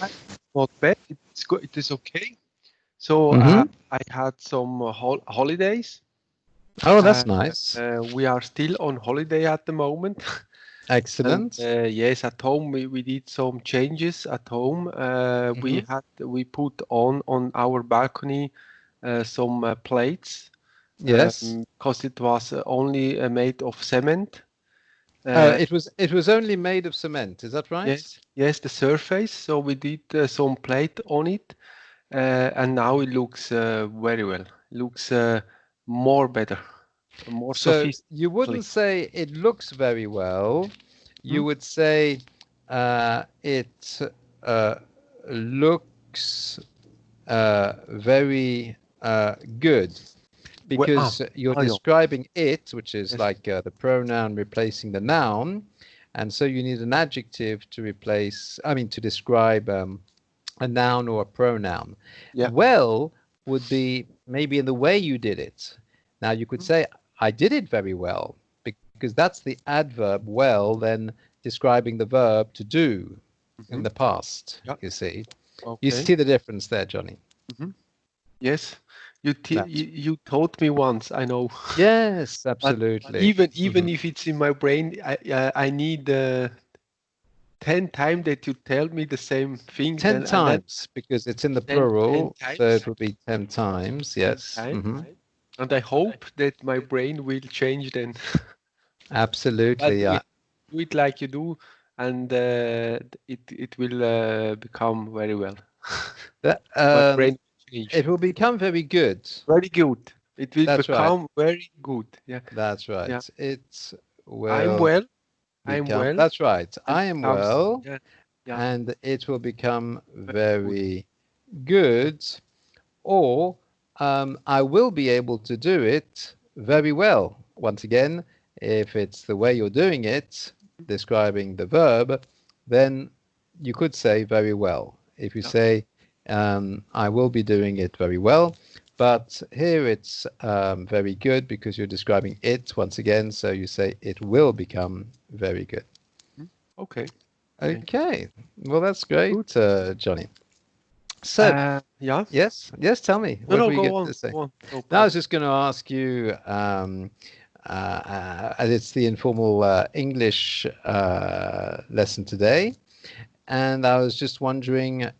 not bad. It's good. It is okay. So Mm-hmm. I had some holidays. Oh, that's nice. We are still on holiday at the moment. And Excellent. yes, at home we did some changes at home. Mm-hmm. We put on our balcony some plates Yes. because it was only made of cement. Uh, It was only made of cement. Is that right? yes, the surface. So we did some plate on it, and now it looks very well. Looks more better, more So you sophisticated. wouldn't say it looks very well. Hmm? You would say it uh, looks very good Well, because you're yeah. describing it, which is Yes. like the pronoun replacing the noun. And so you need an adjective to replace, I mean, to describe a noun or a pronoun. Yeah. Well would be maybe in the way you did it. Now you could say, I did it very well, because that's the adverb well, then describing the verb to do in Mm-hmm. the past, Yeah. you see. You Okay. see the difference there, Johnny? Mm-hmm. Yes. You, That's you taught me once, I know. yes, But absolutely. even if it's in my brain, I need 10 times that you tell me the same thing, 10 and then times because it's in the 10 plural, so times, it will be 10 times. 10 Yes. times, and I hope that my brain will change then. But Absolutely. do it like you do, and it will become very well. That, My brain will change. it will become very good. Very good. It will That's right. become very good. Yeah, That's yeah. right. It I'm will well. I'm become, well, that's right. and I it am comes. well, Yeah, yeah. and it will become Very good. very good, or I will be able to do it Mhm, very well. Once again, if it's the way you're doing it, describing the verb, then you could say very well. If you yeah. say, I will be doing it very well, but here it's very good because you're describing it once again, so you say it will become very good. Mhm. Okay. Okay. Okay, well, that's great, Good. Johnny. So, Yeah. yes, yes, tell me, No, what no. were you Go going on. to say? Go on. No Now, I was problem. just going to ask you, as it's the informal English lesson today, and I was just wondering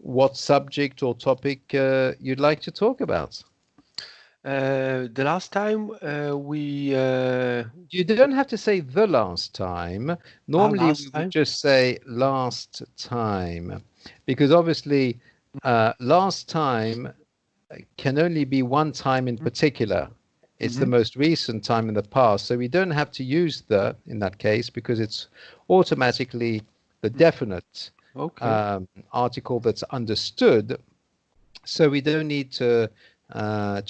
what subject or topic you'd like to talk about. The last time we You don't have to say the last time. Normally, we last would time. just say last time, because obviously, last time can only be one time in particular. It's the Mm-hmm. most recent time in the past. So we don't have to use the in that case because it's automatically the definite Okay. article that's understood. So we don't need to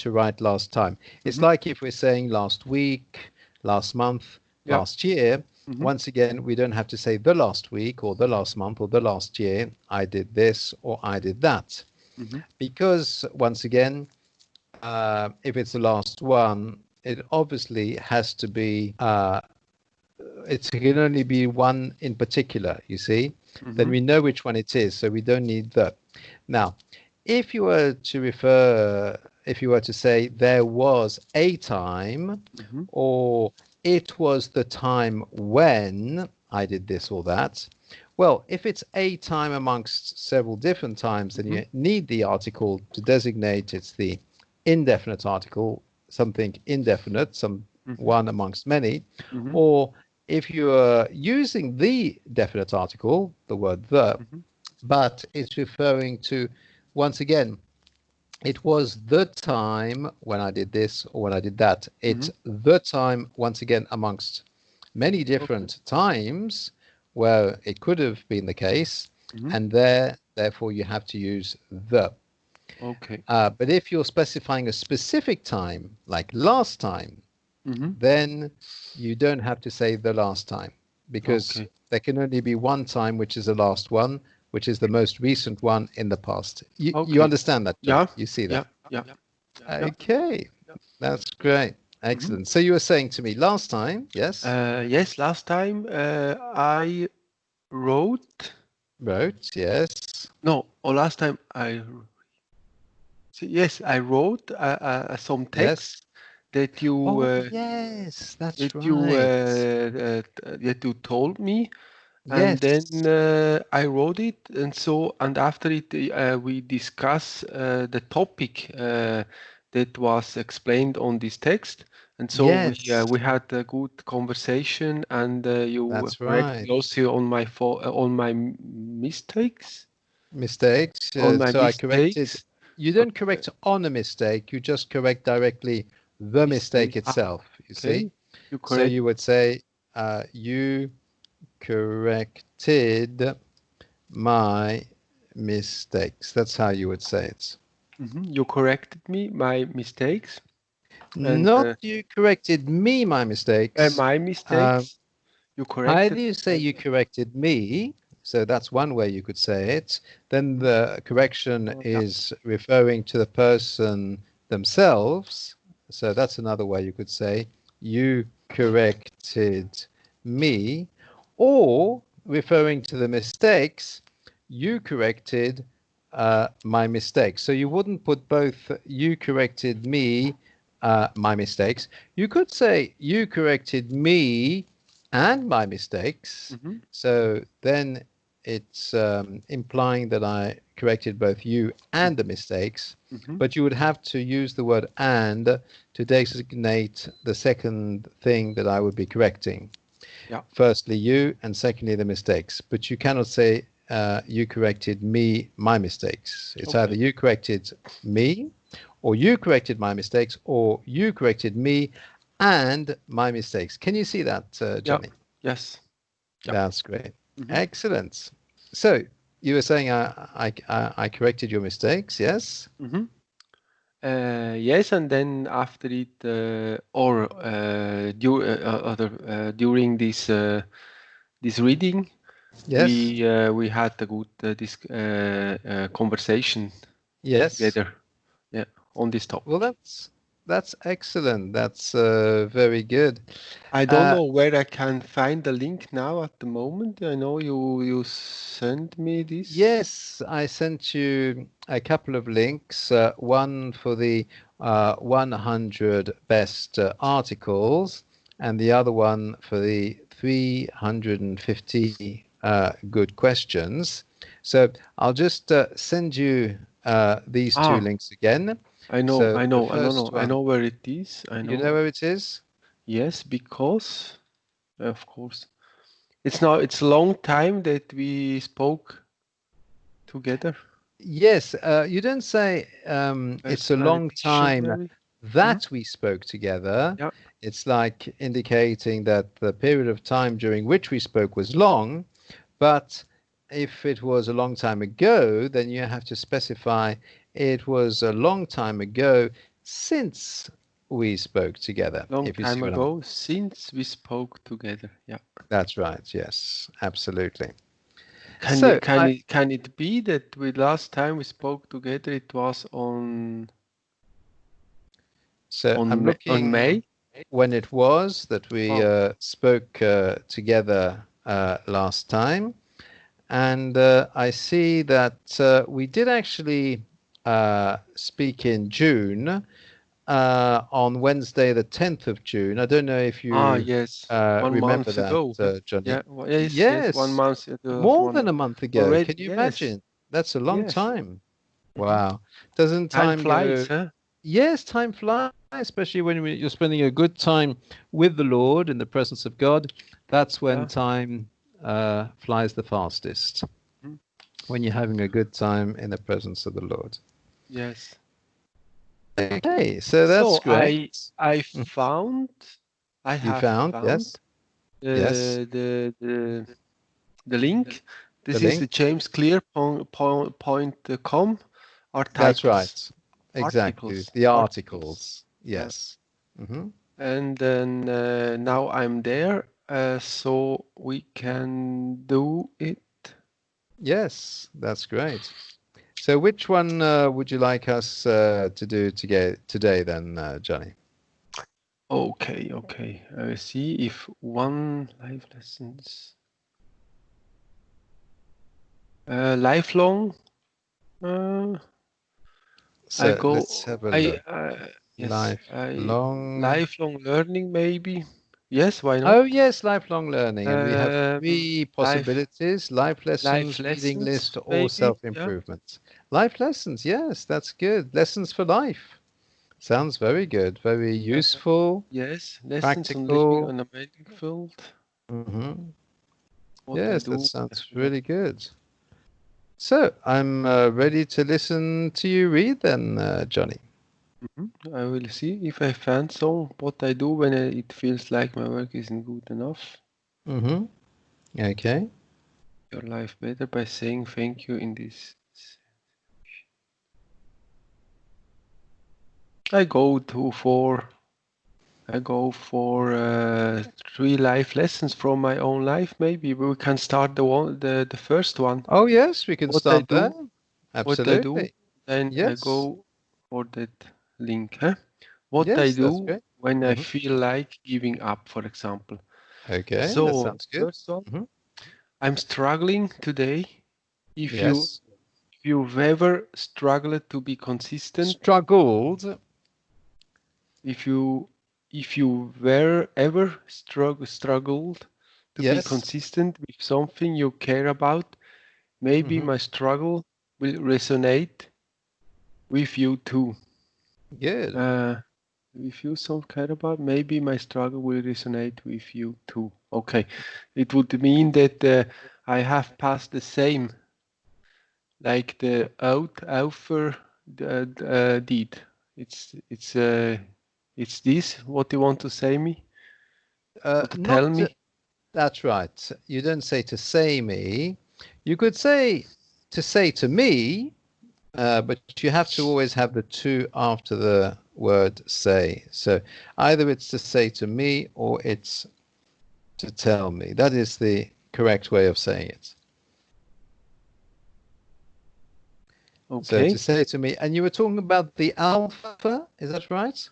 write last time. It's Mm-hmm. like if we're saying last week, last month, Yeah. last year. Mm-hmm. Once again, we don't have to say the last week or the last month or the last year. I did this or I did that. Mm-hmm. Because once again, if it's the last one, it obviously has to be, it can only be one in particular, you see. Then Mm-hmm. we know which one it is, so we don't need the. Now, if you were to refer, if you were to say there was a time, Mm-hmm. or it was the time when I did this or that, well, if it's a time amongst several different times, then Mm-hmm. you need the article to designate it's the indefinite article, something indefinite, some Mm-hmm. one amongst many, Mm-hmm. or if you are using the definite article, the word the, Mm-hmm. but it's referring to, once again, it was the time when I did this or when I did that. Mm-hmm. It's the time, once again, amongst many Okay. different times where it could have been the case, Mm-hmm. and therefore, you have to use the. Okay. But if you're specifying a specific time, like last time, Mm-hmm. then you don't have to say the last time because Okay. there can only be one time, which is the last one, which is the most recent one in the past. You Okay. understand that, Johnny? Yeah. You see Yeah. that? Yeah. Yeah. Okay, that's great. Mm-hmm. Excellent. So you were saying to me last time, yes? Yes. Last time I wrote Wrote, yes. No, or last time yes, I wrote some Yes. text that you Oh, uh, yes, that's that you right. that you told me, and then Yes. I wrote it, and so and after it we discuss the topic that was explained on this text, and so Yes, we had a good conversation, and you that's corrected right. also on my on my mistakes, Mistakes. on my So I corrected. mistakes. You don't Okay, correct on a mistake, you just correct directly the mistake mistake. Ah, itself, you see? okay. You So correct. you would say, you corrected my mistakes. That's how you would say it. You corrected me my mistakes and Not you corrected me, my mistakes. my Uh, mistakes. You Either corrected you say my. you corrected me, so that's one way you could say it. Then the correction Oh, yeah. is referring to the person themselves. So that's another way you could say you corrected me, or referring to the mistakes, you corrected my mistakes. So you wouldn't put both you corrected me, my mistakes. You could say you corrected me and my mistakes. hmm So then it's implying that I corrected both you and the mistakes, hmm but you would have to use the word and to designate the second thing that I would be correcting. Yeah. Firstly, you, and secondly, the mistakes. But you cannot say you corrected me, my mistakes. It's either Okay. you corrected me, or you corrected my mistakes, or you corrected me and my mistakes. Can you see that, Yeah. Johnny? Yes. Yeah. That's great. hmm Excellent. So you were saying I corrected your mistakes, yes? hmm yes, and then after it, or during this reading, Yes. we had a good this conversation Yes. together. Yeah, on this Well, topic. that's excellent. That's very good. I don't Uh, know where I can find the link now at the moment. I know you sent me this. Yes, I sent you a couple of links, one for the 100 best articles, and the other one for the 350 good questions. So I'll just send you these two Ah, links again. I know, So I the know, I don't know. first I one, know where it is. I you know. know where it is? Yes, because of course it's a long time that we spoke together Yes, you don't say it's a by the long time dictionary. Hmm that we spoke together. Yeah. It's like indicating that the period of time during which we spoke was long, but if it was a long time ago, then you have to specify it was a long time ago since we spoke together, Long if you see time what I mean. ago since we spoke together. Yeah. That's right, yes, absolutely. Can So it can it can it be that we last time we spoke together it was I'm on looking May? when it was that we Oh, spoke together last time. And I see that we did actually speak in June, on Wednesday, the 10th of June. I don't know if you yes, one remember month that, ago. Johnny. Yeah, yes, yes, one Yes, month ago, more one than a month ago. already. Can you Yes, imagine? That's a long yes. time. hmm Wow. Doesn't Time time flies, go? huh? Yes, time flies, especially when you're spending a good time with the Lord in the presence of God. That's when Yeah. time flies the fastest, mhm, when you're having a good time in the presence of the Lord. Yes. Okay, so that's So great. I Mhm. found I You have found, found yes, yes, the link. the This is the link. jamesclearpoint.com That's articles. right. Exactly. Articles. The Articles. articles. Yeah. Yes. Hmm. And then now I'm there, so we can do it. Yes, that's great. So which one would you like us to do today then, Johnny? Okay, okay. I will see if one live lessons. Lifelong. Uh, I So go. let's have a I look. yes. I Lifelong. lifelong learning maybe. Yes. Why not? Oh, yes, lifelong learning. And we have three Life possibilities: life life lessons, reading lessons list, or maybe. Yeah. self-improvement. Life lessons, yes, that's good. Lessons for life. Sounds very good. Very Uh, useful, yes. Lessons on living practical. on a medical field. Hmm. What I Yes, that do. sounds Yeah. really good. So I'm ready to listen to you read then, Johnny. I will see if I find some what I do when it feels like my work isn't good enough. Hmm. Okay. Your life better by saying thank you in this. I go to for I go for 3 life lessons from my own life. Maybe we can start the first one. Oh, yes, we can What I start there. do, what I do, Absolutely. then I Yes. go for that link. Huh? What I Yes, that's do great. when I Hmm. feel like giving up, for example. Okay, that So sounds good. first one, Hmm. I'm struggling today. If you Yes. if you've ever struggled to be consistent, Struggled. if you if you were ever struggled to be Yes. consistent with something you care about, maybe Hmm. my struggle will resonate with you too. Good. Uh, if you some care about, maybe my struggle will resonate with you too. Okay, it would mean that I have passed the same, like the author did. It's this what you want to say me or to Not tell me? That's right. You don't say to say me. You could say to say to me, but you have to always have the to after the word say. So either it's to say to me or it's to tell me. That is the correct way of saying it. So to Okay. say to me, and you were talking about the alpha, is that right?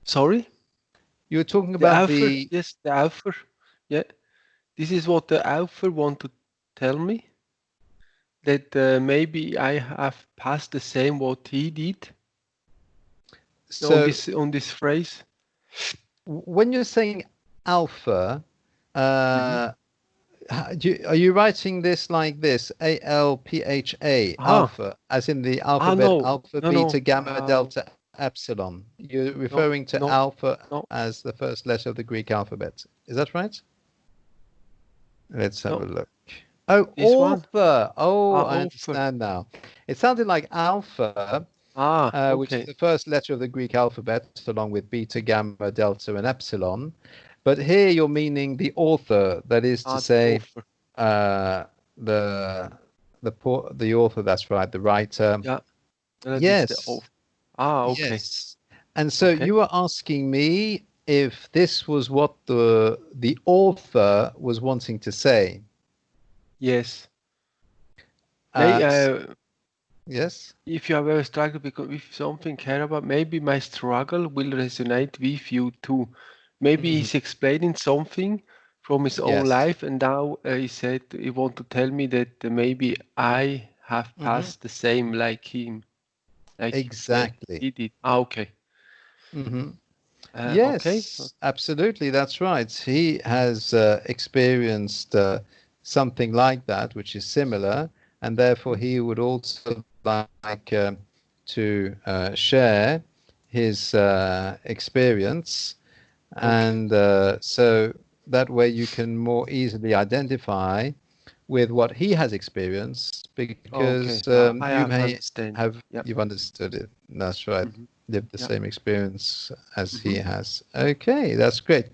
Sorry? You were talking The about author? the Yes, the author. Yeah. This is what the author want to tell me, that maybe I have passed the same what he did so on this phrase. when you're saying alpha, Hmm. uh, are you writing this like this? ALPHA, Ah, alpha, as in the alphabet no, alpha, no, beta, no, gamma, delta, epsilon. You're no, referring to no, alpha no, as the first letter of the Greek alphabet. Is that right? Let's have a no. look. Oh, This one. author. Oh, I Author. understand now. It sounded like alpha, which is Okay. the first letter of the Greek alphabet, along with beta, gamma, delta, and epsilon. But here you're meaning the author, that is to The say, author. uh, the the author. That's right, the writer. Yeah, that is the Yes, author. Okay. yes. And so Okay. you were asking me if this was what the author was wanting to say. Yes. May Uh, s- yes. if you have ever struggled because with something care about, maybe my struggle will resonate with you too. Maybe Mhm. he's explaining something from his own Yes. life, and now he said he want to tell me that maybe I have Hmm. passed the same like him, like Exactly. he did. Okay. Hmm. Okay. Yes, absolutely. That's right. He has experienced something like that, which is similar, and therefore he would also like to share his experience, Okay. and so that way you can more easily identify with what he has experienced Okay. because Now I you have may understand. have Yeah. you've understood it. That's right. Hmm. Lived the Yeah. same experience as he Hmm. has. Okay, that's great.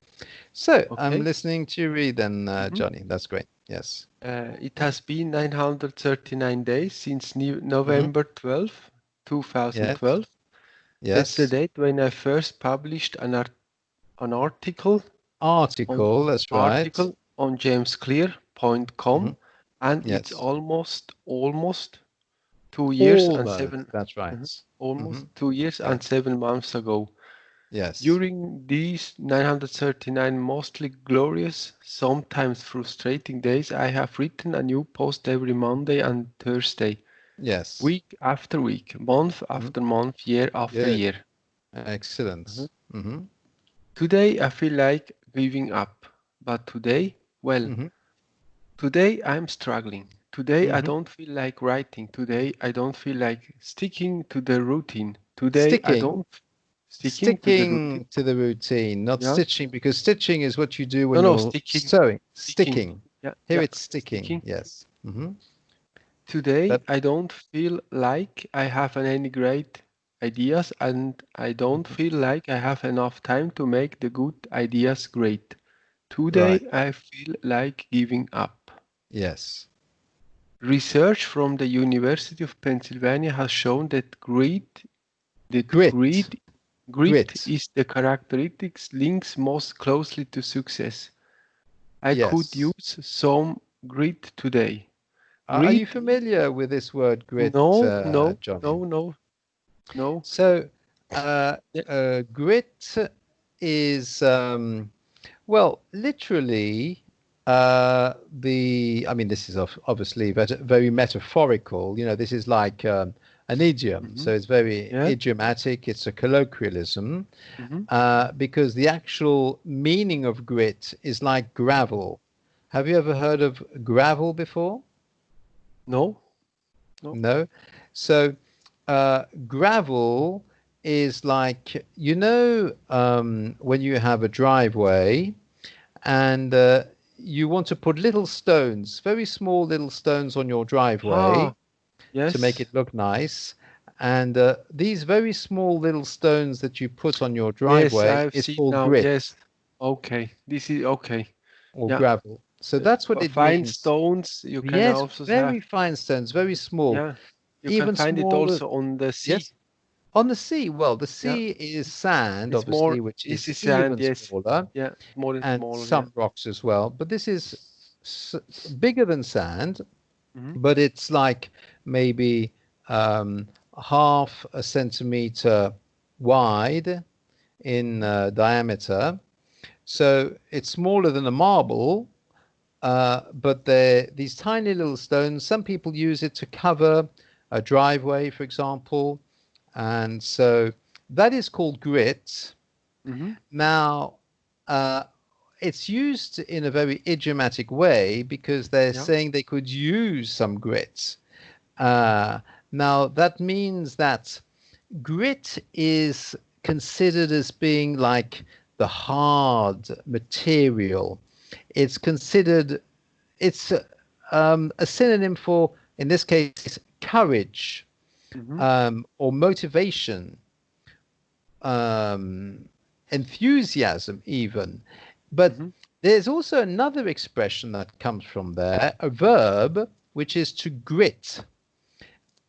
So I'm Okay. listening to you read then, Hmm. Johnny. That's great. Yes. It has been 939 days since Hmm. November 12th, Yes. 2012. That's the Yes. date when I first published an on Article. That's right. article on jamesclear.com, Hmm. and it's Yes. almost 2 years and Almost. seven That's mhm, right. Hmm. almost 2 years Yeah. and 7 months ago. Yes. During these 939 mostly glorious, sometimes frustrating days, I have written a new post every Monday and Thursday, Yes. week after week, month Mhm. after month, year after Good. year. Excellent. Mhm. Hmm. Today I feel like giving up, but today, well, Hmm. today I'm struggling. Today I Hmm. don't feel like writing. Today I don't feel like sticking to the routine. Today I Sticking. don't sticking to the routine. Sticking to the routine, not Yeah. stitching, because stitching is what you do No, when no, you're sticking, sewing. sticking. Sticking. Yeah, Here yeah, it's sticking. sticking. Yes. Hmm. Today That. I don't feel like I have any great ideas, and I don't Mhm. feel like I have enough time to make the good ideas great. Right. Today I feel like giving up. Yes. Research from the University of Pennsylvania has shown that Grit. grit Grit. is the characteristics links most closely to success. I could Yes. use some grit today. Are you Grit? familiar with this word grit, No, no, Johnny? no, no, no. So, uh, Yeah. grit is, well, literally, I mean, this is obviously very metaphorical. You know, this is like an idiom. Hmm. So it's very Yeah. idiomatic. It's a colloquialism Hmm. because the actual meaning of grit is like Hmm. gravel. Have you ever heard of gravel before? No, no. No. So gravel is like, when you have a driveway and you want to put little stones, very small little stones on your driveway Ah, to make yes. it look nice. And these very small little stones that you put on your Yes, driveway I've is seen called now. grit Yes. Okay. This is okay. or Yeah. gravel. So that's what it Fine means. stones you can Yes, also have. very fine stones, very small, Yeah. You can even find it smaller. also on the sea. Yes, on the sea. Well, the Yeah. sea is sand, It's more, obviously, which this is is sand. even Yes. smaller, Yeah. More and and smaller. Yeah. some rocks as well. But this is s- bigger than sand, Hmm. but it's like maybe um, half a centimeter wide in diameter. So it's smaller than a marble, but they're these tiny little stones. Some people use it to cover a driveway, for example, and so that is called grit. Hmm. Now, uh, it's used in a very idiomatic way because they're Yeah. saying they could use some grit. Uh, Now, that means that grit is considered as being like the hard material. It's considered, it's a synonym for, in this case, courage Hmm. or motivation, um, enthusiasm, even. But Hmm. there's also another expression that comes from there, a verb, which is to grit.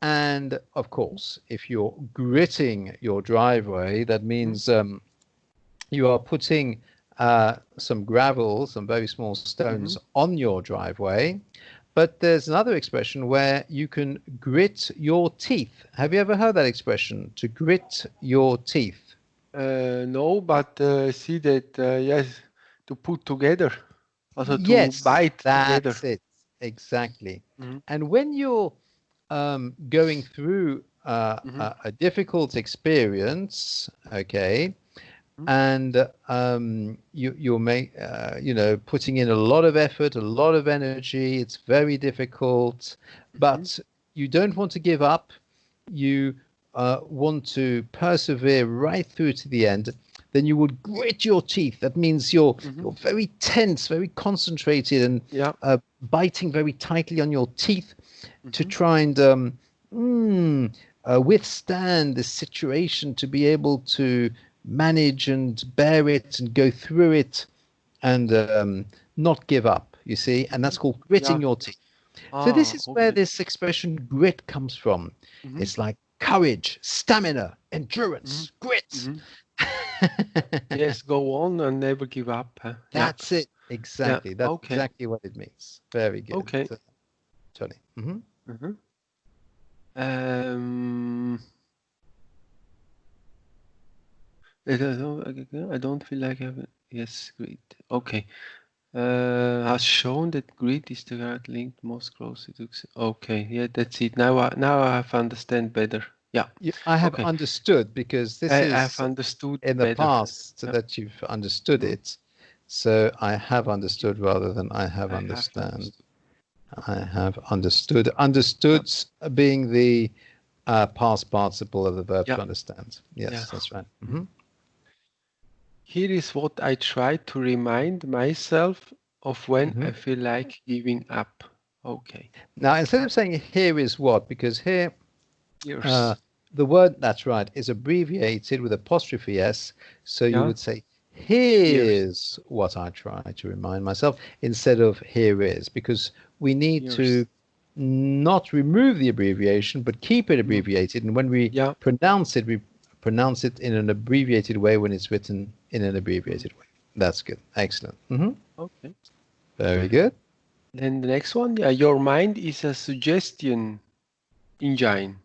And of course, if you're gritting your driveway, that Hmm. means you are putting some gravel, some very small stones Hmm. on your driveway. But there's another expression where you can grit your teeth. Have you ever heard that expression, to grit your teeth? No, but see that, yes, to put together, also to Yes, bite together. that's it. Exactly. Hmm. And when you're going through Hmm. a difficult experience, okay, Hmm. and you're putting in a lot of effort, a lot of energy. It's very difficult, Hmm. but you don't want to give up. You want to persevere right through to the end. Then you would grit your teeth. That means Hmm. you're very tense, very concentrated, and Yeah. biting very tightly on your teeth to Hmm. try and withstand this situation, to be able to manage and bear it and go through it and not give up, you see, and Hmm. that's called gritting Yeah. your teeth. So this Ah, is where okay. this expression grit comes from. Hmm. It's like courage, stamina, Hmm. endurance, grit. Hmm. Yes, go on and never give up. Huh? Yeah. That's it. Yeah. Exactly. That's Okay. exactly what it means. Very good, Okay. Tony. Hmm. Hmm. Um, I don't feel like having. Yes, great. Okay. Has shown that greed is the right link most closely to. Okay, yeah, that's it. Now I have understand better. Yeah. I have Okay. understood because this I've is understood in the better. past Yeah. that you've understood Mhm. it. So I have understood rather than I have I have understand. understood. I have understood. Yeah. Understood being the past participle of the verb Yeah. to understand. Yeah. Yes, that's right. Mhm. Here is what I try to remind myself of when I feel like giving up. Okay. Now, instead of saying here is what, because here Here's. the word, that's right, is abbreviated with apostrophe S. So you Yeah. would say, Here's. here's what I try to remind myself instead of here is, because we need Here's. to not remove the abbreviation, but keep it Mm. abbreviated. And when we Yeah. we pronounce it in an abbreviated way when it's written in an Mm. abbreviated way. That's good. Excellent. Okay. Very good. Then the next one, yeah, your mind is a suggestion engine.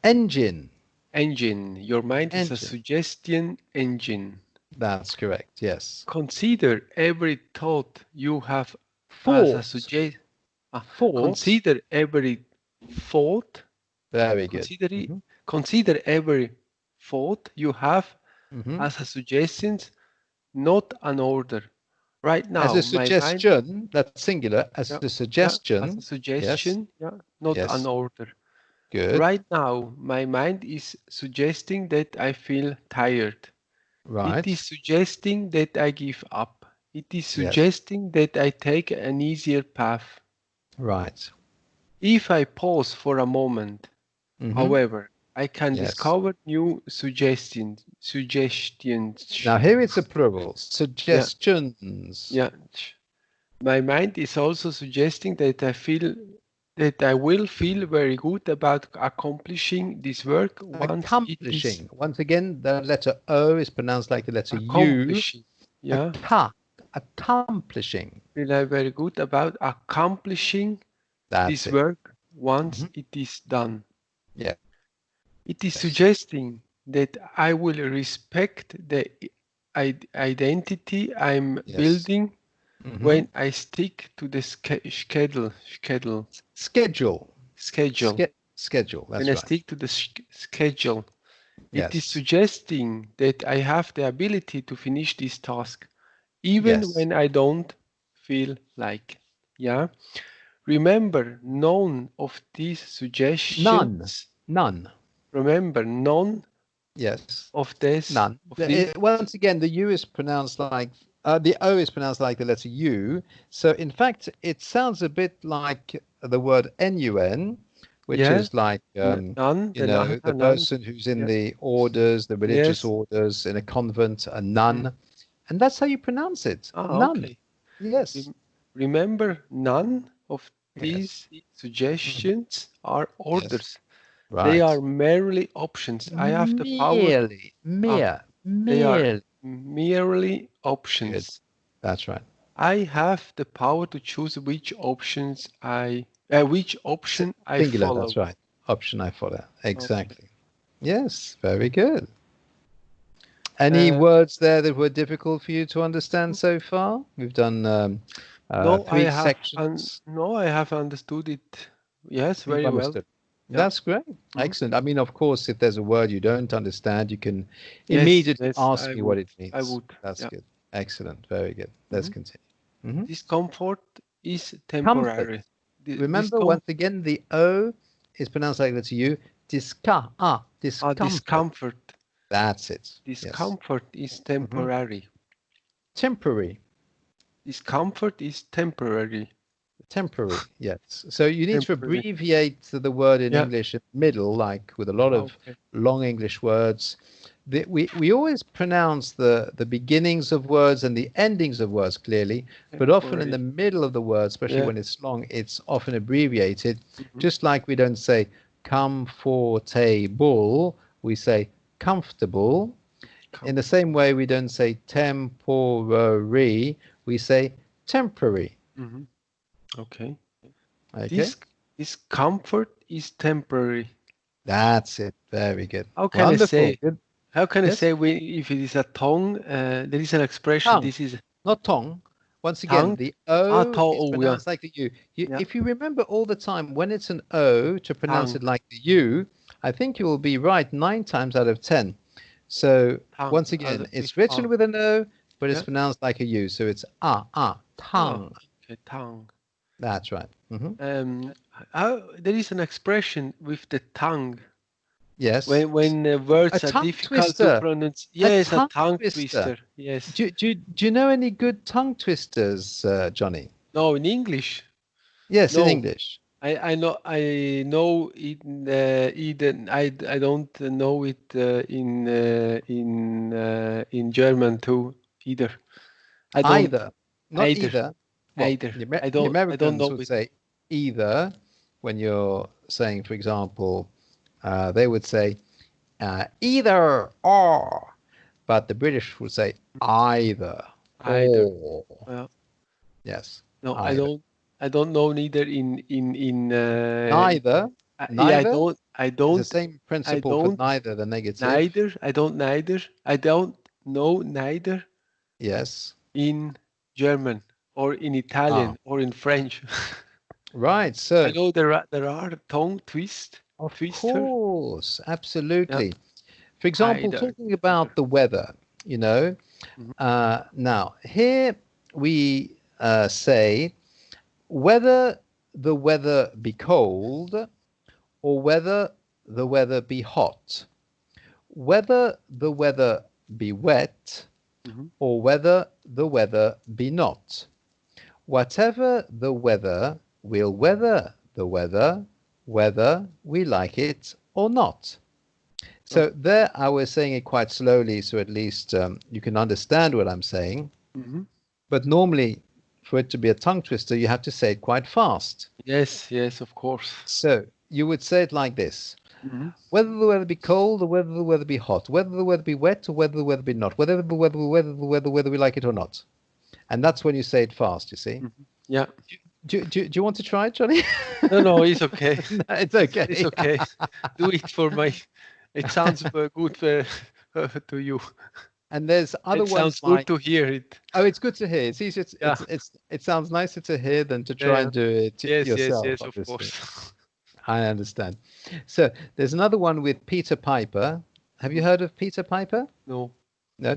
Engine. Engine. Your mind is a Engine. suggestion engine. That's correct. Yes. Consider every thought you have as a Thought. suggestion. Thought. Consider every thought. Very good. Consider it, consider every thought you have as a suggestion, not an order. Right As a now, my mind, suggestion, that's singular, as yeah, a yeah, as a suggestion. Yes. suggestion, yeah, not an Yes. order. Good. Right now, my mind is suggesting that I feel tired. It Right. is suggesting that I give up. It is Yes. suggesting that I take an easier path. Right. If I pause for a moment, hmm however, I can Yes. discover new suggestions. Suggestions. Now here it's a plural. Yeah, Suggestions. yeah. My mind is also suggesting that I will feel very good about accomplishing this work once it is Accomplishing. Once again, the letter O is pronounced like the letter U. accomplished. Yeah, Accomplishing. feel I very good about accomplishing That's this it. work once hmm it is done. Yes. It is suggesting that I will respect the identity I'm Yes. building hmm when I stick to the Schedule. schedule. Schedule. When That's I right. stick to the schedule, it is Yes. suggesting that I have the ability to finish this task, even Yes. when I don't feel like. Yeah. Remember, none of these None. suggestions. None. Remember, none Yes. of this None. of these. Once again, the U is pronounced like the O is pronounced like the letter U. So in fact, it sounds a bit like the word NUN, which Yeah. is like None. you The know, the none. person who's in Yeah. the orders, the religious Yes. orders in a convent, a Mm. nun, and that's how you pronounce it. None. Okay. Yes. Remember, none of Yes. these suggestions are Yes. orders. They Right. are merely options. I have the power. Merely. Ah, they are Merely. merely Good. options. That's right. I have the power to choose which option I Singular, that's follow. right. Option I follow. Okay. Exactly. Yes, very good. Any Uh, words there that were difficult for you to understand so far? We've done no, I three have sections. no, I have understood it. Yes, You've very well. understood. Yeah. That's great. Mhm. Excellent. I mean, of course, if there's a word you don't understand, you can Yes, immediately yes, ask I me what would. it I means. would. That's Yeah. good. Excellent. Very good. Let's Mhm. continue. hmm Discomfort is Comfort. temporary. Remember, once again, the O is pronounced like the U. Discomfort. Discomfort. That's it. Yes. Discomfort is hmm temporary. Temporary. Discomfort is temporary. Temporary. Yes. So you need to Temporary. abbreviate the word in Yeah. English in the middle, like with a lot of Okay. long English words. We always pronounce the beginnings of words and the endings of words clearly, but often in Temporary. the middle of the word, especially Yeah. when it's long, it's often abbreviated. Mhm. Just like we don't say comfortable, we say comfortable. In the same way, we don't say temporary, we say temporary. Mhm. Okay. Okay, This discomfort is temporary. that's it. Very good. How can I Wonderful. say? Good. How can I Yes? say if it is a tongue? There is an expression. Tongue, This is not tongue. Once again, tongue. the Ah, O tongue. is Oh, yeah, pronounced like the U. yeah. If you remember all the time when it's an O to pronounce Tongue, it like the U, I think you will be right 9 times out of 10. So tongue. once again, With it's written ah, with an O, but it's yeah. pronounced like a U. So it's Oh, tongue. okay, tongue. That's right. There is an expression with the tongue Yes. when A words are tongue difficult to twister. pronounce. A Yes, a tongue tongue twister. twister. Yes. Do you know any good tongue twisters, Johnny? No, in English. Yes, in No, English. I know I don't know it in German too either. I don't Either, not either either. Well, either. The I don't Americans know would it. say either when you're saying, for example, they would say either or, but the British would say either Either. or. Well, Yes, no, either. I don't know neither in Neither, yeah, neither is the same I principle for don't neither, the negative. neither. I don't know neither Yes. in German or in Ah, Italian or in French. right. I So, know there are tongue of twister. course, Yeah, absolutely. For example, either, talking either. about the weather, you know, Mhm, now here we say whether the weather be cold or whether the weather be hot, whether the weather be wet mhm. or whether the weather be not. Whatever the weather, we'll weather the weather, whether we like it or not. Oh, So there I was saying it quite slowly, so at least you can understand what I'm saying. mhm. But normally, for it to be a tongue twister, you have to say it quite fast. Yes, yes, of course. So you would say it like this: Mhm. whether the weather be cold or whether the weather be hot, whether the weather be wet or whether the weather be not, whether we like it or not. And that's when you say it fast, you see. Mhm. Yeah. Do you want to try it, Johnny? No, no, it's okay. No, it's It's okay. okay. Do it for my. It sounds good to you. And there's other It ones sounds good like, to hear it. oh, it's good to hear. It's easier. Yeah, It sounds nicer to hear than to yeah, try yeah. and do it Yes, yes, yourself, yes, of obviously. course. I understand. So there's another one with Peter Piper. Have you Mhm. heard of Peter Piper? No. No.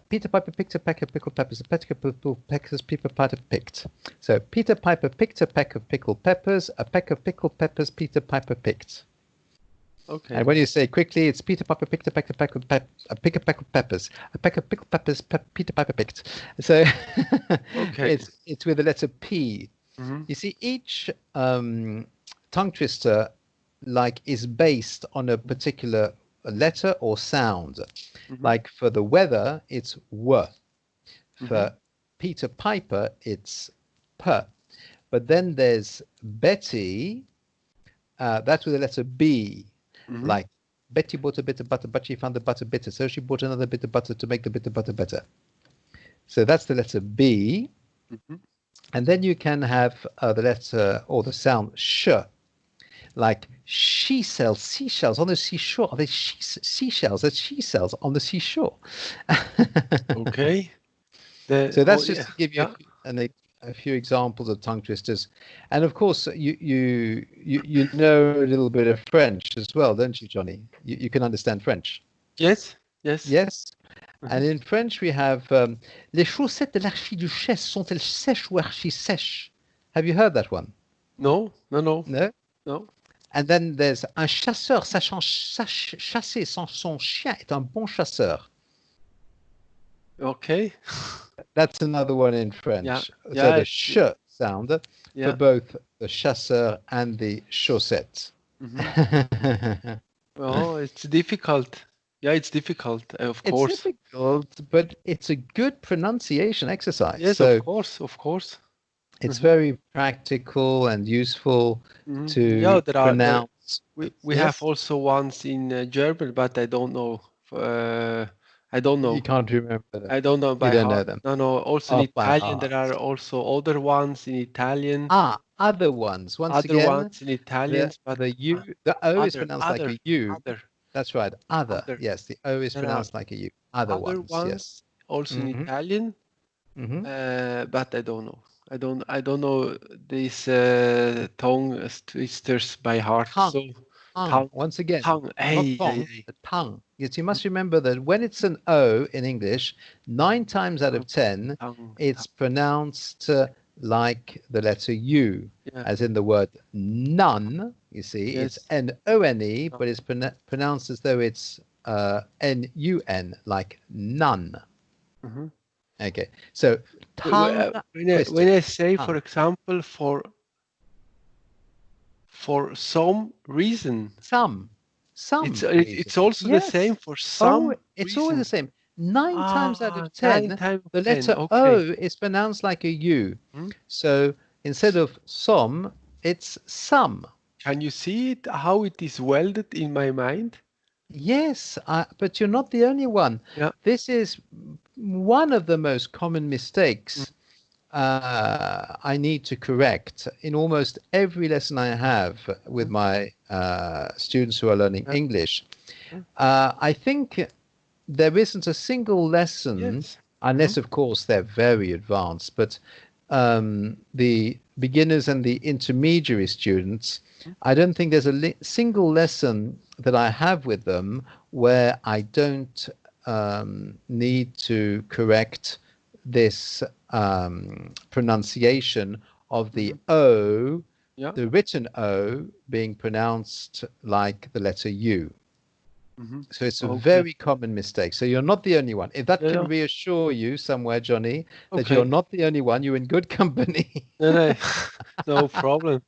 Peter Piper picked a peck of pickled peppers. A peck of pickled peppers Peter Piper picked. So Peter Piper picked a peck of pickled peppers. A peck of pickled peppers Peter Piper picked. Okay. And when you say quickly, it's Peter Piper picked a peck of a peck of peppers. A peck of pickled peppers Peter Piper picked. So Okay. it's with the letter P. Mhm. You see, each tongue twister like is based on a particular letter or sound. Mhm. Like for the weather, it's W. Mhm. For Peter Piper, it's P. But then there's Betty, that's with the letter B. Mhm. Like Betty bought a bit of butter, but she found the butter bitter, so she bought another bit of butter to make the bit of butter better. So that's the letter B. Mhm. And then you can have the letter or the sound sh, like she sells seashells on the seashore. Are they seashells that she sells on the seashore? Okay. So Oh that's just yeah, to give you yeah. a few examples of tongue twisters, and of course you know a little bit of French as well, don't you, Johnny? You can understand French. Yes, yes. Yes. And Mhm. in French we have les chaussettes de l'archiduchesse sont-elles sèches ou archi-sèches? Have you heard that one? No, no, no, No. no. And then there's un chasseur sachant chasser sans son chien est un bon chasseur. Okay. That's another one in Yeah, French. So yeah. the sh sound for Yeah. both the chasseur and the chaussette. Mhm. Oh, it's difficult. Yeah, it's difficult, of It's course. difficult, but it's a good pronunciation exercise. Yes, of So course, of course. it's Mhm. very practical and useful Mhm. Yeah, to pronounce. we have Yes, also ones in German, but I don't know. I don't you know. can't remember them. I don't know You by don't know heart. them. No, no. Also in Oh, by Italian, there heart. are also other ones in Italian, Other ones. Once other again, ones in Italians, but the U, the O is pronounced like other, a U. other. That's right. Other. Other. Yes, the O is There are pronounced like a U. Other other ones. Yes. ones also in Mm-hmm. Italian, Mm-hmm. but I don't know. I don't know these tongue twisters by heart. So Tongue. Tongue. tongue, Once again, tongue. not Hey, hey, tongue, hey. the tongue. Yes, you must remember that when it's an O in English, 9 times out of 10, Tongue, it's tongue. pronounced like the letter U, Yeah. as in the word none. You see, it's Yes. None, but it's pronounced as though it's Nun, like none. Mhm. Okay, so tongue When twisters. I say, for Tongue. example, for some reason, Some reason. it's also the same Yes. for Oh, some it's always reason. the same. 9 times out Ah, of nine 10, times the 10. letter Okay. O is pronounced like a U. Hmm? So instead of some, it's some. Can you see it? How it is welded in my mind? Yes, but you're not the only one. Yeah. This is one of the most common Mm, mistakes I need to correct in almost every lesson I have with mm, my students who are learning yeah. English. Mm, I think there isn't a single lesson, yes. Hmm. unless of course they're very advanced, but the beginners and the intermediary students, I don't think there's a single lesson that I have with them where I don't need to correct this pronunciation of the Hmm. O, Yeah. the written O being pronounced like the letter U. Hmm. So it's a Okay. very common mistake. So you're not the only one. If that Yeah. can Yeah. reassure you somewhere, Johnny, that you're Okay. not the only one, you're in good company. No, no, no problem.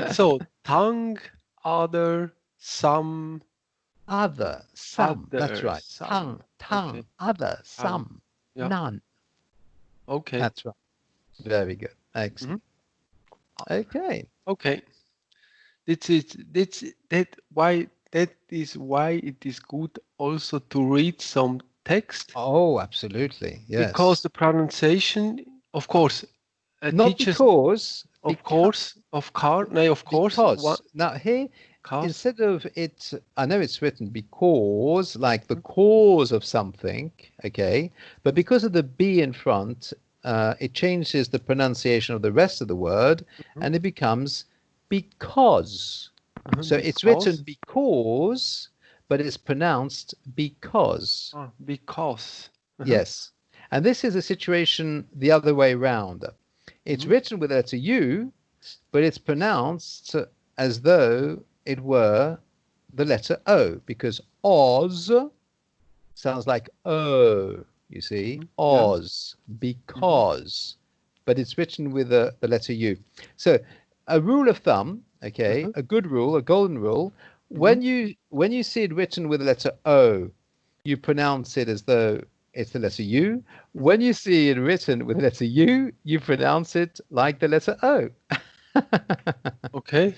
So tongue, other, some, Other, some. That's other, right. some. Tongue, Okay. tongue, other, Tongue. some, Yeah. none. Okay. That's right. Very good. Hmm. Excellent. Okay. Okay. That is why it is good also to read some text, Oh, absolutely. because Yes. the pronunciation, of course, Not teachers, because, of course, one because. Now here, cause. instead of it, I know it's written because, like the cause of something, okay, but because of the B in front, it changes the pronunciation of the rest of the word, Mhm, and it becomes because. So it's written because, because, but it's pronounced because. because. Uh-huh, Yes. And this is a situation the other way round. It's mhm, written with the letter U, but it's pronounced as though it were the letter O, because Oz sounds like O, you see, mhm, yeah. Oz, Mhm, because, but it's written with the letter U. So a rule of thumb, okay, uh-huh, a good rule, a golden rule, mhm, when you see it written with the letter O, you pronounce it as though it's the letter U. mhm. When you see it written with the letter U, you pronounce it like the letter O. Okay.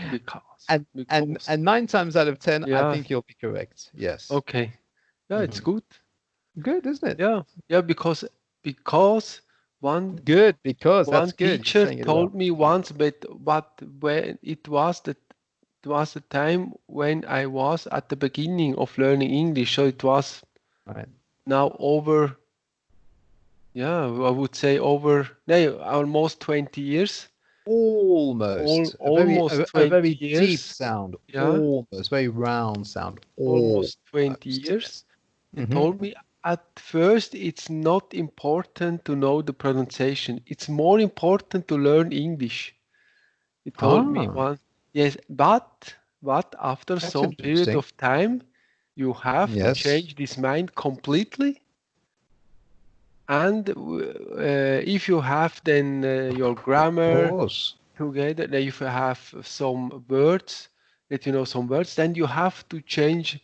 Because. Because. And 9 times out of 10, I Yeah. think you'll be correct. Yes. Okay. Yeah, it's Hmm. good. Good, isn't it? Yeah. Yeah, because one Good, because one that's good. You're teacher saying it told well. me once, but when it was the time when I was at the beginning of learning English, so it was Right. now over, yeah, I would say over, no, almost 20 years, almost A 20 very deep years, sound, yeah, almost, very round sound, almost 20 almost. years. He Hmm. told me at first it's not important to know the pronunciation. It's more important to learn English. He told me Ah, once, yes, but after that's some period interesting. of time, you have to Yes, change this mind completely. And if you have then your of grammar course. together, then if you have some words, that you know some words, then you have to change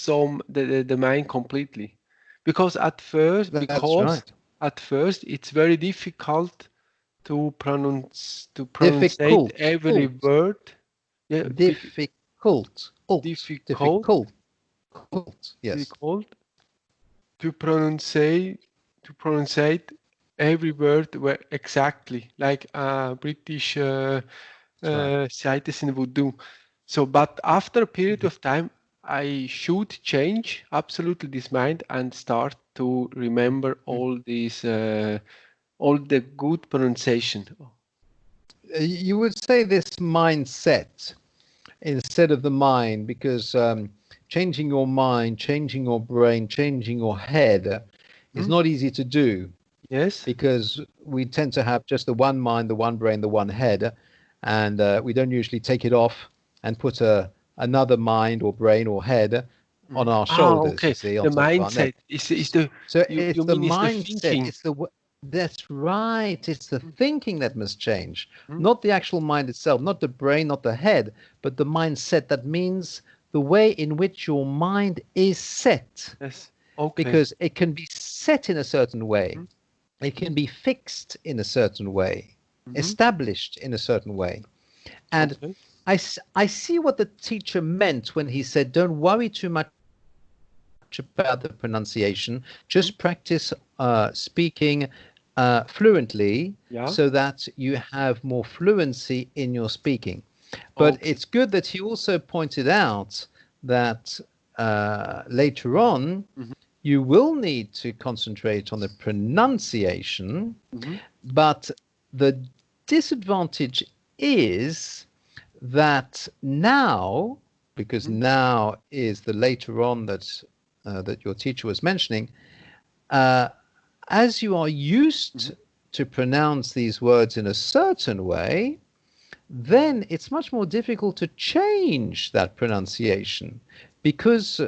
the mind completely. Because That's right. at first it's very difficult to pronunciate Difficult, every cult, word. Yeah, difficult, alt, difficult, difficult, cult. Yes, difficult to pronunciate every word exactly like a British that's right. citizen would do. So, but after a period Mhm. of time, I should change absolutely this mind and start to remember all these, all the good pronunciation. You would say this mindset instead of the mind, because changing your mind, changing your brain, changing your head is not easy to do, Yes. because we tend to have just the one mind, the one brain, the one head, and we don't usually take it off and put another mind or brain or head on our shoulders, you Okay. see, on The top of our mindset neck. is the, So you it's the mean is the mindset, thinking. it's that's right, it's the thinking that must change, Mm. not the actual mind itself, not the brain, not the head, but the mindset. That means the way in which your mind is set, Yes. Okay. because it can be set in a certain way, Mm. it can be fixed in a certain way, Mm-hmm. established in a certain way. And Okay. I see what the teacher meant when he said, don't worry too much about the pronunciation, Mm. just practice speaking fluently, Yeah. so that you have more fluency in your speaking. But Okay. it's good that he also pointed out that later on, Mm-hmm. you will need to concentrate on the pronunciation, Mm-hmm. but the disadvantage is that now, because Mm-hmm. now is the later on that your teacher was mentioning, uh, as you are Mm-hmm. used to pronounce these words in a certain way, then it's much more difficult to change that pronunciation, because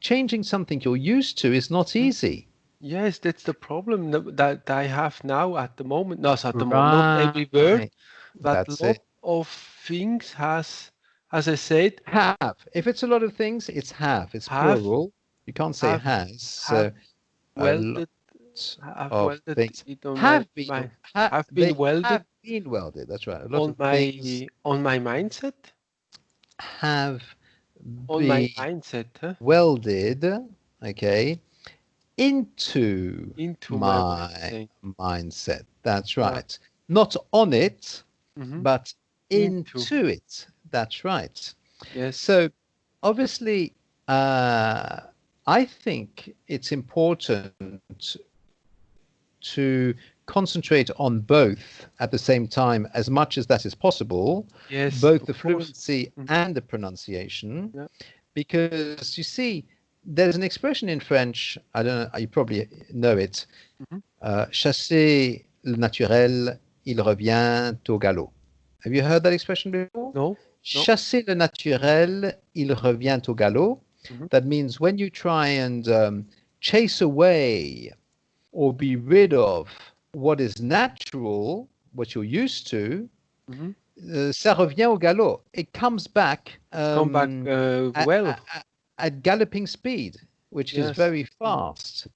changing something you're used to is not Mm. easy. Yes, that's the problem that I have now at the moment. Not at the moment, not every word, Right. but That's lot it. of things has, as I said, Have. If it's a lot of things, it's have. It's have plural. You can't say have has. So have a lot welded, have of welded things it on have been my ha, have been they welded have been welded. That's right. A lot on of things my mindset, have on my been mindset, huh? welded, okay, into Into my way of my saying. mindset. That's Yeah. right. Not on it, Mm-hmm. but Into. into it. That's right. Yes. So obviously, uh, I think it's important to concentrate on both at the same time as much as that is possible, Yes, both of the course. fluency Mm. and the pronunciation, Yeah. because you see, there's an expression in French, I don't know, you probably know it, Mm-hmm. chasser le naturel, il revient au galop. Have you heard that expression before? No, no. Chasser le naturel, il revient au galop. Mm-hmm. That means when you try and chase away or be rid of what is natural, what you're used to, Mm-hmm. ça revient au galop. It comes back It's come back at, well. at galloping speed, which is Yes. very Mm-hmm. fast.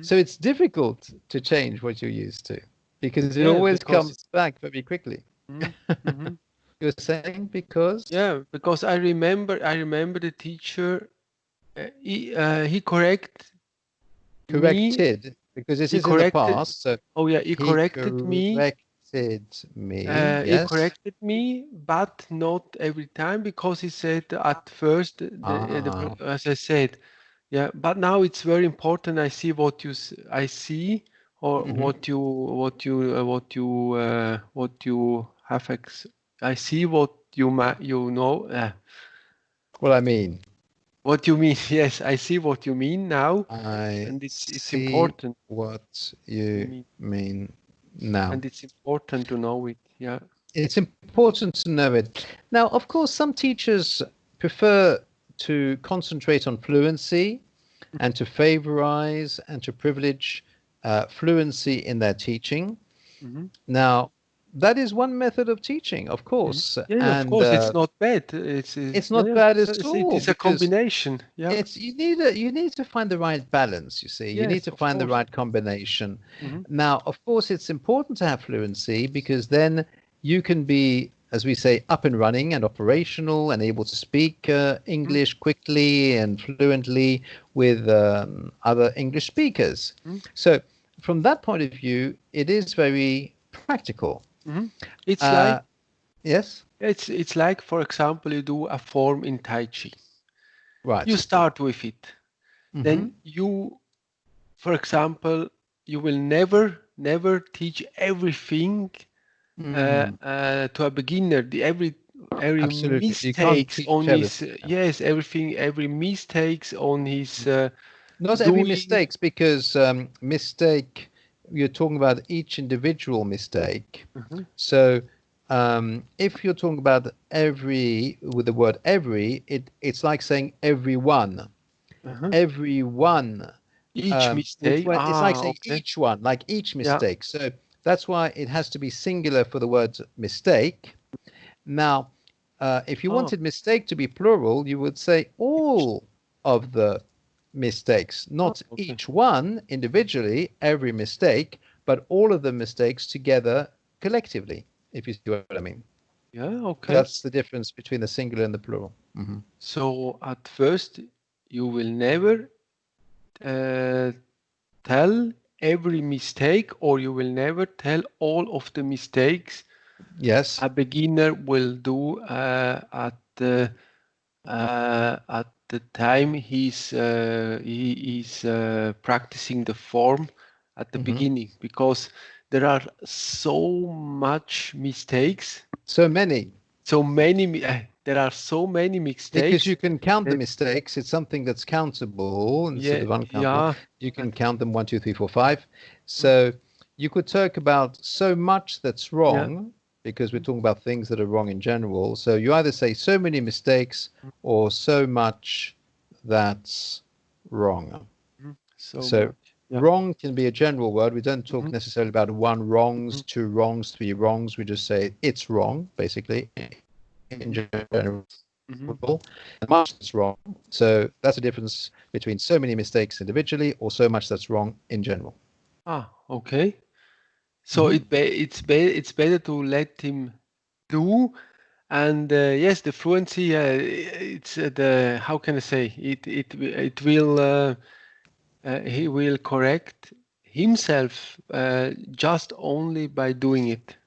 So it's difficult to change what you're used to, because it Yeah, always because comes back very quickly. mm-hmm. You're saying because Yeah, because I remember the teacher. He correct me. corrected, because this He is in the corrected. past. So Oh yeah, he he corrected me. corrected me. He Yes. corrected me, but not every time because he said at first, Ah. as I said, yeah. But now it's very important. I see what I see, or Mhm. what you have. I see what you know. What I mean, What you mean? Yes, I see what you mean now, I and it's see important. what You you mean, mean now. and it's important to know it. Yeah. It's important to know it. Now, of course, some teachers prefer to concentrate on fluency and to favorize and to privilege fluency in their teaching. Mm-hmm. Now, that is one method of teaching, of Mhm. course, Yeah, of and course, it's not bad. It's it's yeah, not yeah, bad at it all, is a because combination. Yeah. it's you need to find the right balance, you see. You need Yes, to of find the course. right combination. Hmm. Now, of course, it's important to have fluency, because then you can be, as we say, up and running and operational and able to speak English quickly and fluently with other English speakers. Hmm. So, from that point of view, it is very practical. Hmm. It's like Uh, yes? it's like, for example, you do a form in Tai Chi. Right. You start with it. Mm-hmm. Then you, for example, you will never teach everything Mm, to a beginner. Every absolutely. You can't mistakes teach on his everything. yes, every mistakes on his Not every doing. mistakes, because mistake, you're talking about each individual mistake. Mhm, So if you're talking about every, with the word every, it's like saying everyone. mhm. Everyone, Each which mistake. one, it's like Ah, saying okay. each one, like each Yeah. mistake. So that's why it has to be singular for the word mistake. Now, if you Oh, wanted mistake to be plural, you would say all of the mistakes, oh, not okay. each one individually, every mistake, but all of the mistakes together collectively, if you see what I mean. Yeah, okay. That's the difference between the singular and the plural. Hmm. So at first, you will never uh, tell every mistake, or you will never tell all of the mistakes Yes. a beginner will do at the time he is practicing the form at the Hmm. beginning, because there are so much mistakes, So many, there are so many because mistakes you can count the that mistakes. It's something that's countable instead yeah, of uncountable. yeah, You that, can count them one, two, three, four, five. So you could talk about so much that's yeah. wrong, because we're talking about things that are wrong in general. So you either say so many mistakes or so much that's wrong. Mhm. So So much. Yeah. wrong can be a general word. We don't talk Mhm, necessarily about one wrongs, mhm, two wrongs, three wrongs. We just say it's wrong, basically, in mhm, general. mhm. And much that's wrong. So that's a difference between so many mistakes individually or so much that's wrong in general. Ah, okay. So Hmm. it's better to let him do. And yes, the fluency, it's the how can I say it will he will correct himself just only by doing it.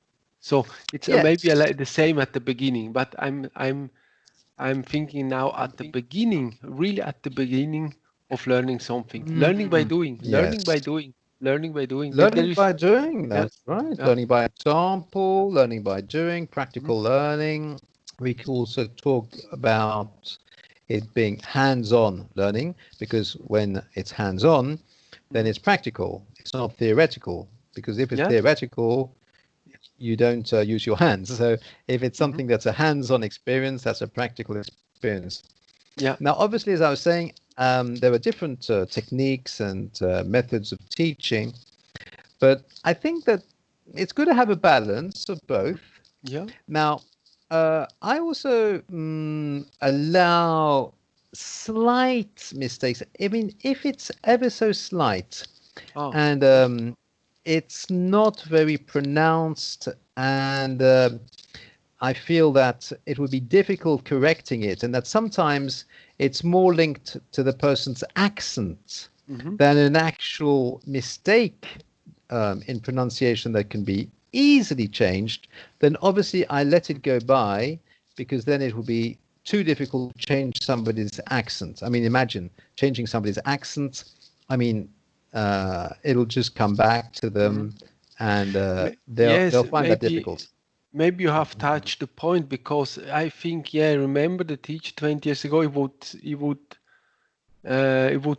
So it's maybe Yes. like the same at the beginning, but I'm thinking now at the beginning, really at the beginning of learning something, learning by Mm, doing, learning by yes. doing, learning by doing. There Learning is by doing, yeah, that's right. yeah, Learning by example, learning by doing, mhm, practical learning. We can also talk about it being hands-on learning, because when it's hands-on, then mhm, it's practical. It's not theoretical, because if it's yeah, theoretical, you don't use your hands. So if it's mhm, something that's a hands-on experience, that's a practical experience. yeah, Now, obviously, as I was saying, there are different techniques and methods of teaching, but I think that it's good to have a balance of both. yeah. Now, I also allow slight mistakes. I mean, if it's ever so slight, Oh, and it's not very pronounced, and I feel that it would be difficult correcting it, and that sometimes it's more linked to the person's accent mhm, than an actual mistake in pronunciation that can be easily changed. Then obviously I let it go by, because then it would be too difficult to change somebody's accent. I mean, imagine changing somebody's accent. I mean, it'll just come back to mhm. them, and they'll Yes, find that difficult. maybe you have touched the point, because I think, yeah, remember the teacher 20 years ago, he would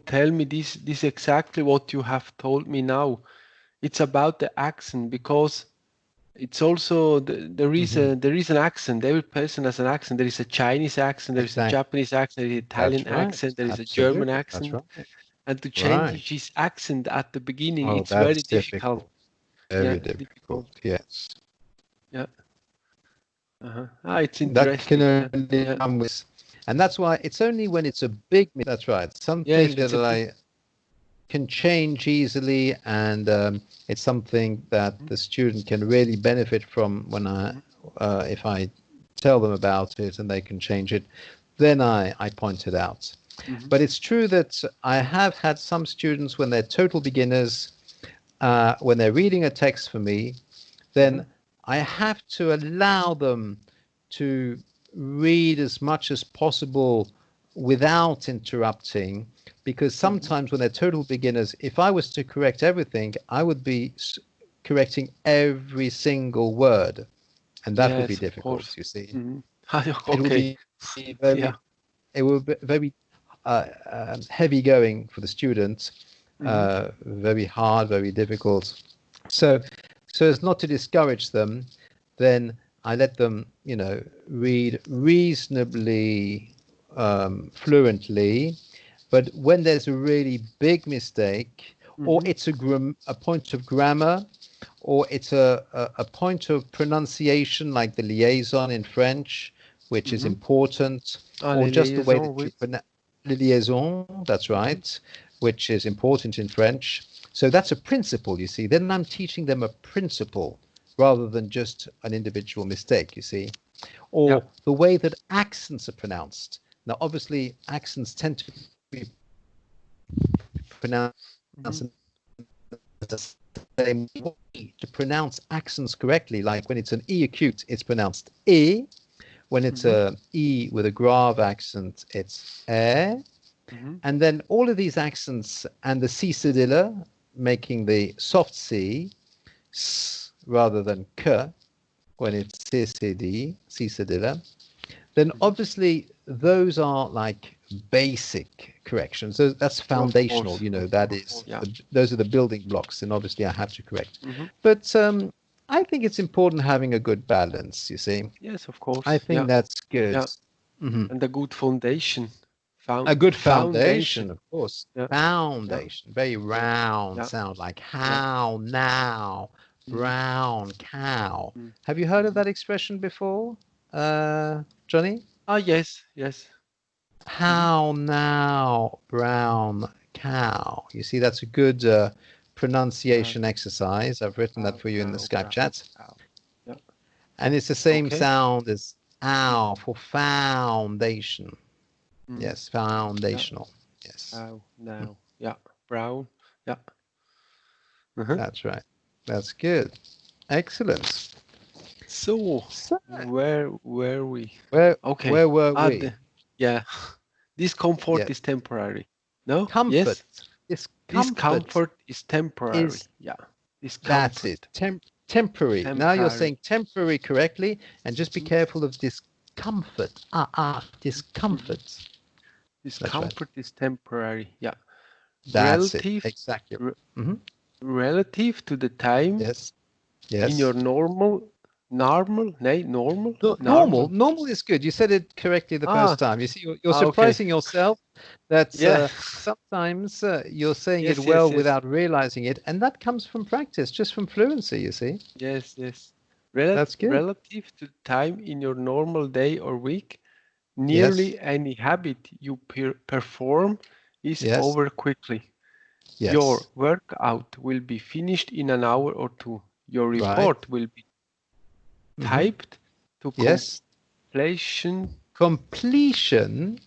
tell me this exactly what you have told me now. It's about the accent, because it's also Hmm. there is an accent. Every person has an accent. There is a Chinese accent, there is a Exactly. Japanese accent, there is an Italian That's right. accent, there is a German Absolutely. That's accent. right. And to change Right. his accent at the beginning, Oh, it's very that's difficult. difficult. Yeah, Very difficult. difficult. Yes. Yeah. Uh-huh. Ah, it's That can interesting. Yeah. only Yeah. come with, and that's why it's only when it's a big, that's right, Yes, something it's that a big. I can change easily, and it's something that Mhm, the student can really benefit from when mhm, if I tell them about it and they can change it, then I point it out. mhm, But it's true that I have had some students when they're total beginners, when they're reading a text for me, mhm, then I have to allow them to read as much as possible without interrupting, because sometimes when they're total beginners, if I was to correct everything, I would be correcting every single word, and that would be Yes, of difficult, course. you see. Mhm. It would Okay. be very, Yeah. it would be very heavy going for the students, Mhm. very hard, very difficult. So, so as not to discourage them, then I let them, read reasonably fluently. But when there's a really big mistake, or Mhm. it's a point of grammar, or it's a point of pronunciation, like the liaison in French, which is Mhm. important, Ah, or les just the way liaisons, that you oui. pronounce the liaison, that's Mhm. right, which is important in French. So that's a principle, you see. Then I'm teaching them a principle rather than just an individual mistake, you see. Yeah. Or the way that accents are pronounced. Now, obviously, accents tend to be pronounced Mhm. to pronounce accents correctly, like when it's an E acute, it's pronounced E. When it's Mhm. a E with a grave accent, it's E. Mhm. And then all of these accents and the C cedilla, making the soft C, S rather than K, when it's CCD, C cedilla, then Mhm. obviously those are like basic corrections. So that's Of foundational, course. Of that course. is, Yeah. those are the building blocks, and obviously I have to correct. Mhm. But I think it's important having a good balance, you see. Yes, of I course. think Yeah. that's good. Yeah. Hmm. And a good foundation. A good Foundation. foundation, of course. Yeah. Yeah. Foundation, very round Yeah. sound, like Yeah. how now, Mhm. brown cow. Mm. Have you heard of Mhm. that expression before, Johnny? Ah, yes. Yes. Mhm. How now, brown cow. You see, that's a good Uh, pronunciation exercise. I've written that for you in the now, Skype brown. chat. Ow. Yeah. And it's the same Okay. sound as Mm. ow for foundation. Mm. Yes, Yeah. foundational. Yes, Now. Yeah. Brown. Yeah. Uh-huh. that's right. That's good. Excellent. So, So, where were we? where Okay. where were Ah, we? yeah. Discomfort Yeah, is temporary. No? comfort. Yes? Discomfort Discomfort is temporary. is Yeah. that's it. Discomfort. Temporary. Now you're Temporary. saying temporary correctly, and just be Mhm. careful of discomfort. Mhm. Discomfort. That's right. Discomfort is temporary. Yeah. That's it. Relative, Exactly. re- Hmm. relative to the time Yes. in your Yes. No, normal. normal is good. You said it correctly the Ah, first time. You see, you're okay. surprising yourself that Yeah. sometimes you're saying it Yes, yes, well yes. without realizing it, and that comes from practice, just from fluency. You see, Yes, yes. that's good. Relative to time in your normal day or week, Yes. nearly any habit you perform is Yes. over quickly. Your Yes. workout will be finished in an hour or two. Your Right. report will be Hmm. typed to Yes. completion. Completion.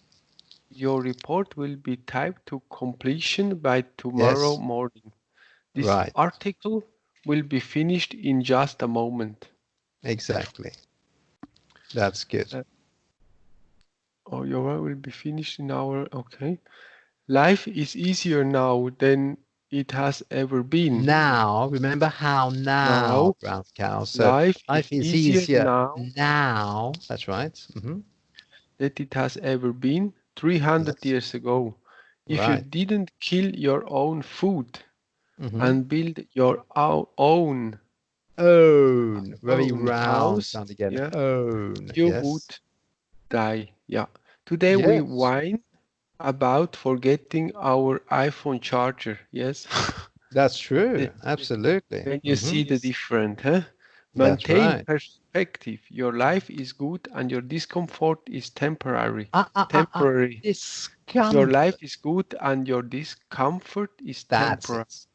Your report will be typed to completion by tomorrow Yes. morning. This Right. article will be finished in just a moment. Exactly. That's good. Uh, oh, your work will be finished in our. Okay. Life is easier now than it has ever been. Now, remember how now, Now, brown cow. So life life is is easier easier now now. That's right. than it has ever been 300 Yes. years ago. If you Right. didn't kill your own food Hmm. and build your Own. Very own round house, sound again. yeah, Own. you would Yes. die. Yeah. Today we Yes. whine about forgetting our iPhone charger. Yes. That's true. The- Absolutely. When you Hmm. see the difference, huh? That's Maintain right. perspective. Your life is good and your discomfort is temporary. Ah, ah, ah, ah. Temporary. Your life Discomfort. is good and your discomfort is That's temporary. it.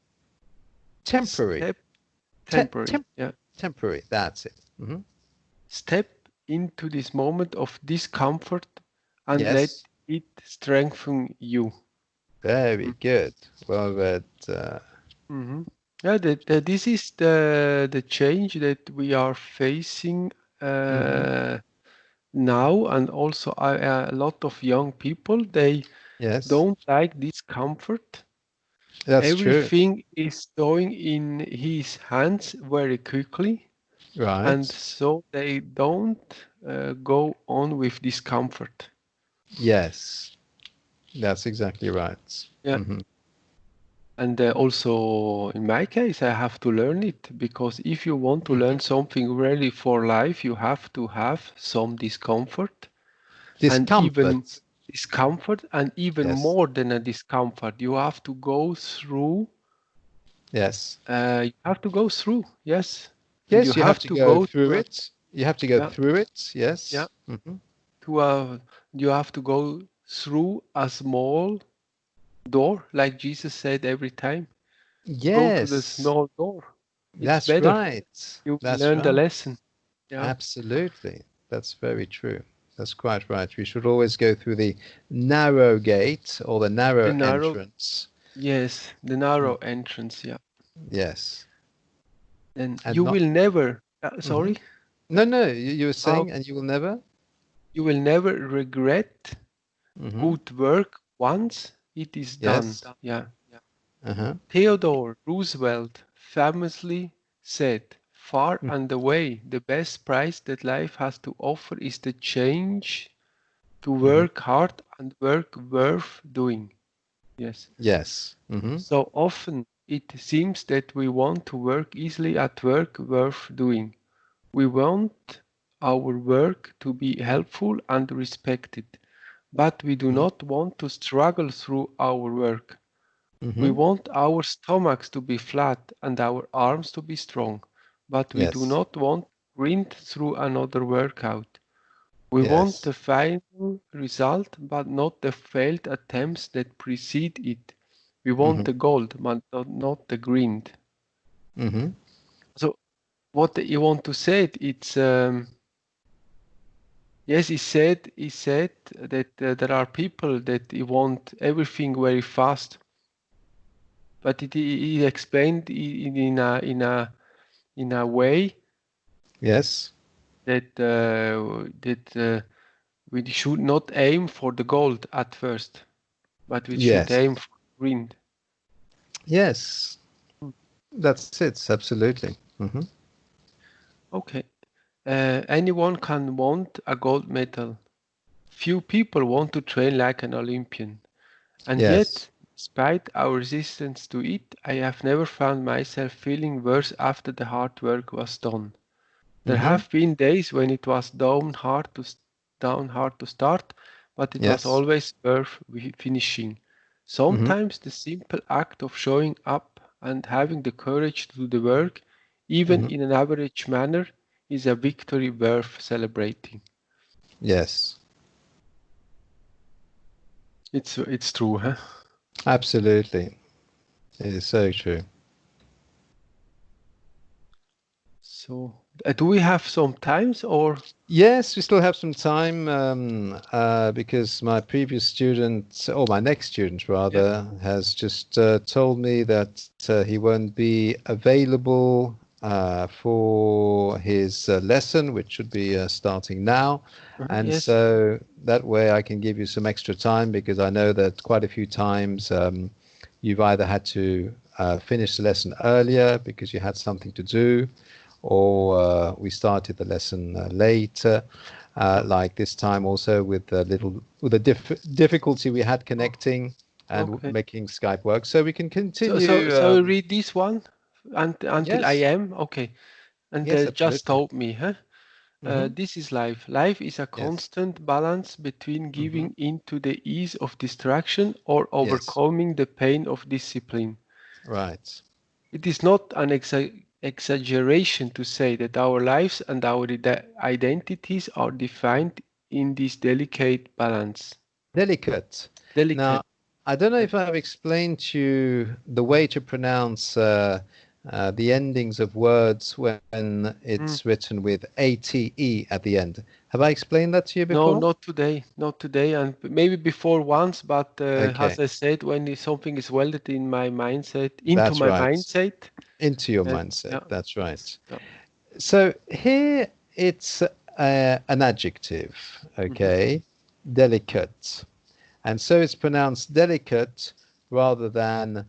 Temporary. Step Te- temporary. temp- Yeah. temporary. That's it. Hmm. Step into this moment of discomfort and let Yes. it strengthen you. Very good. Well read. Mm-hmm. Yeah, this is the change that we are facing Mhm. uh, now, and also a lot of young people, they Yes, don't like discomfort. that's true. Everything is going in his hands very quickly, and Right. so they don't go on with discomfort. Yes, that's exactly right. Yeah. Hmm. And also in my case, I have to learn it because if you want to Hmm. learn something really for life, you have to have some discomfort and even Discomfort. discomfort, and even Yes. more than a discomfort. You have to go through, Yes. yes, and you Yes, you have have to to go go through to a, it. You have to go yeah, through it. yeah, Yes. Hmm. to a, you have to go through a small door, like Jesus said every time. Go to the Yes, small door. It's that's better. right. You will That's learn the right. lesson. Yeah. Absolutely. That's very true. That's quite right. We should always go through the narrow gate or the The narrow narrow, entrance. yes, the Mm. narrow entrance. Yeah. Yes. And And you not. will never, Hmm. sorry, No, no, you were uh, saying, and you will never? you will never regret Hmm. good work once it is done. Yes. Yeah. Uh-huh. Theodore Roosevelt famously said, "Far Mm. and away, the best prize that life has to offer is the change to Hmm. work hard and work worth doing." Yes. Yes. Hmm. So often it seems that we want to work easily at work worth doing. We want our work to be helpful and respected, but we do Hmm. not want to struggle through our work. We Hmm. want our stomachs to be flat and our arms to be strong, but we do Yes. not want to grind through another workout. We want Yes. the final result, but not the failed attempts that precede it. We want Hmm. the gold, but not the grind. Hmm. So what you want to say? It's yes, he said that there are people that want everything very fast, but he explained in a way Yes. that we should not aim for the gold at first, but we should Yes. aim for green. Yes. That's it. Absolutely. Hmm. Okay. Anyone can want a gold medal. Few people want to train like an Olympian. And Yes. yet, despite our resistance to it, I have never found myself feeling worse after the hard work was done. There Hmm. have been days when it was down hard to start, but it was Yes. always worth finishing. Hmm. Sometimes the simple act of showing up and having the courage to do the work, even Hmm. in an average manner, is a victory worth celebrating. Yes. It's true, huh? Absolutely. It is so true. So, do we have some times or? Yes, we still have some time because my previous student, or my next student Yeah. rather, has just told me that he won't be available for his lesson, which should be starting now. And Yes. so that way I can give you some extra time because I know that quite a few times you've either had to finish the lesson earlier because you had something to do, or we started the lesson later, like this time also with a little with a difficulty we had Oh, connecting and okay. making Skype work. So we can So, so, continue. so read this one until I Yes, am okay. And yes, just absolutely. told me, huh? Hmm. This is life. Life is a Yes. constant balance between Hmm. giving in to the ease of distraction or Yes. overcoming the pain of discipline. Right. It is not an exaggeration to say that our lives and our identities are defined in this delicate balance. Delicate. Delicate. Now, I don't know if I've explained to you the way to pronounce the endings of words when Mm. it's written with ATE at the end. Have I explained that to you No, before? not today. Not today, and maybe before once, but as Okay, I said, when something is welded in my mindset, into that's my right. mindset, Into your then mindset. yeah, That's yes, right. yeah. So here it's an adjective, okay? Delicate. And so it's pronounced delicate rather than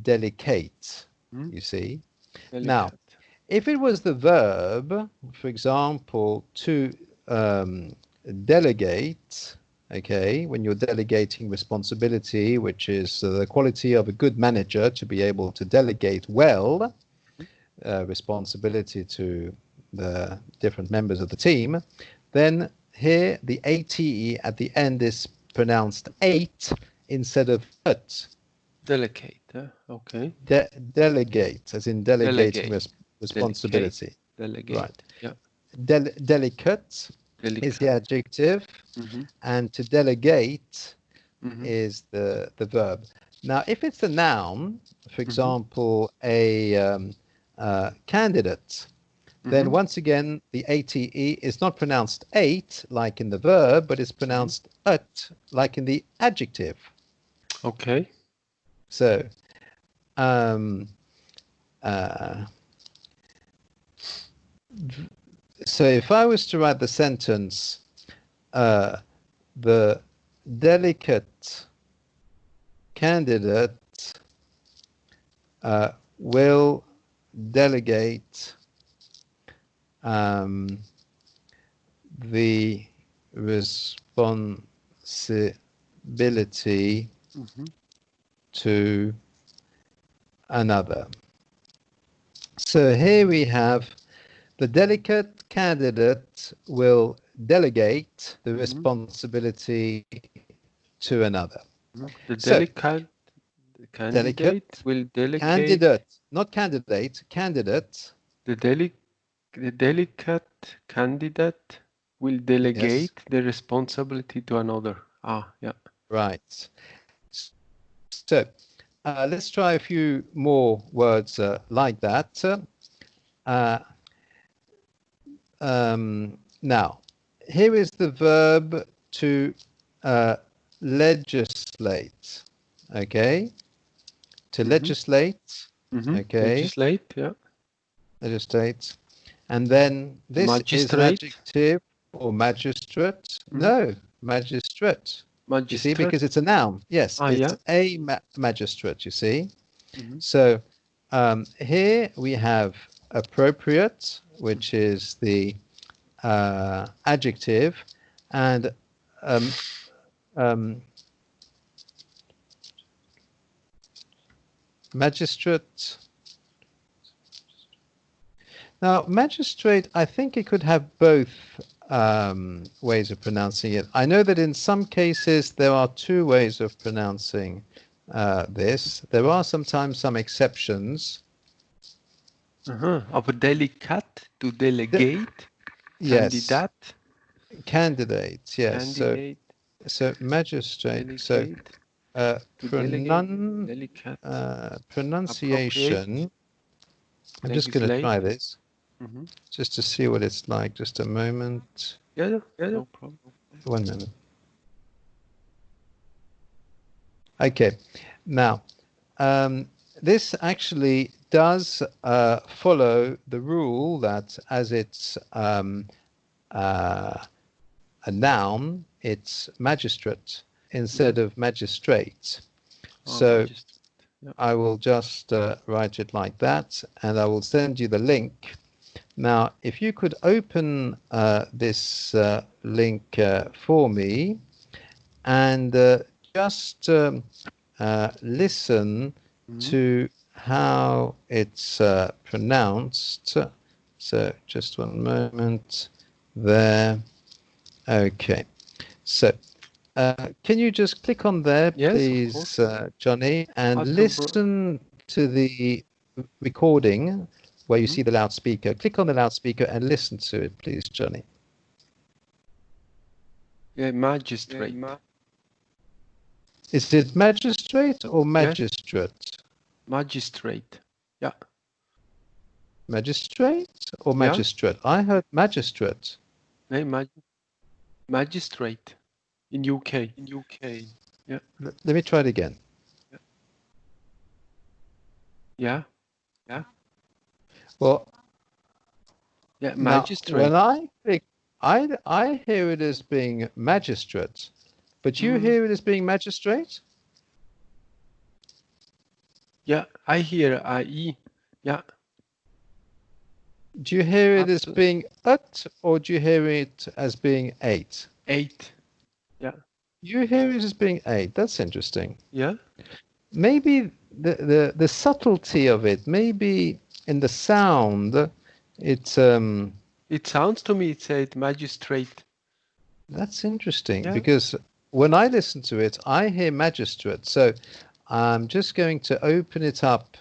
delicate, you see? Now, Delicate. if it was the verb, for example, to delegate, okay, when you're delegating responsibility, which is the quality of a good manager to be able to delegate well responsibility to the different members of the team, then here the ate at the end is pronounced ate instead of ut. Delegate. Okay. Delegate, as in delegating Delegate. responsibility. Delegate. Right. Yeah. Delicate is the adjective, and to delegate is the verb. Now, if it's a noun, for example, a candidate, then once again, the ate is not pronounced ate like in the verb, but it's pronounced ut like in the adjective. Okay. So, so if I was to write the sentence, the delicate candidate will delegate the responsibility to another. So here we have the delicate candidate will delegate the responsibility to another. The So, delicate candidate will delegate. Candidate, not candidate, candidate. The delicate candidate will delegate the responsibility to another. Ah, yeah. Right. So let's try a few more words like that. Now, here is the verb to legislate. Okay, to legislate. Okay, Legislate. Yeah. Legislate, and then this is an adjective or magistrate. No, magistrate. You see, because it's a noun. Yes, it's a magistrate, you see. So here we have appropriate, which is the adjective, and magistrate. Now, magistrate, I think it could have both ways of pronouncing it. I know that in some cases there are two ways of pronouncing this. There are sometimes some exceptions. Of delicate to delegate. Yes. Candidate. Candidate. Yes. Candidate. So magistrate. Delegate, so pronunciation. I'm just going to try this. Just to see what it's like. Just a moment. Yeah, no problem. 1 minute. Okay. Now, this actually does follow the rule that as it's a noun, it's magistrate instead of magistrate. So magistrate. Yep. I will just write it like that, and I will send you the link. Now, if you could open this link for me and just listen to how it's pronounced. So just 1 moment there. Okay. So can you just click on there, please, Johnny, and listen to the recording where you see the loudspeaker. Click on the loudspeaker and listen to it, please, Johnny. Yeah, magistrate. Is it magistrate or magistrate? Yes. Magistrate. Yeah. Magistrate or magistrate? Yeah. I heard magistrate. No, magistrate in UK. Yeah. Let me try it again. Yeah. Well, yeah, magistrate. Now, when I click, I hear it as being magistrate, but you hear it as being magistrate? Yeah, I hear IE. Yeah. Do you hear it as Absolutely. being ut, or do you hear it as being eight? 8. Yeah. You hear it as being eight. That's interesting. Yeah. Maybe the subtlety of it, maybe in the sound, it's It sounds to me it said magistrate. that's interesting Yeah. because when I listen to it, I hear magistrate. So I'm just going to open it up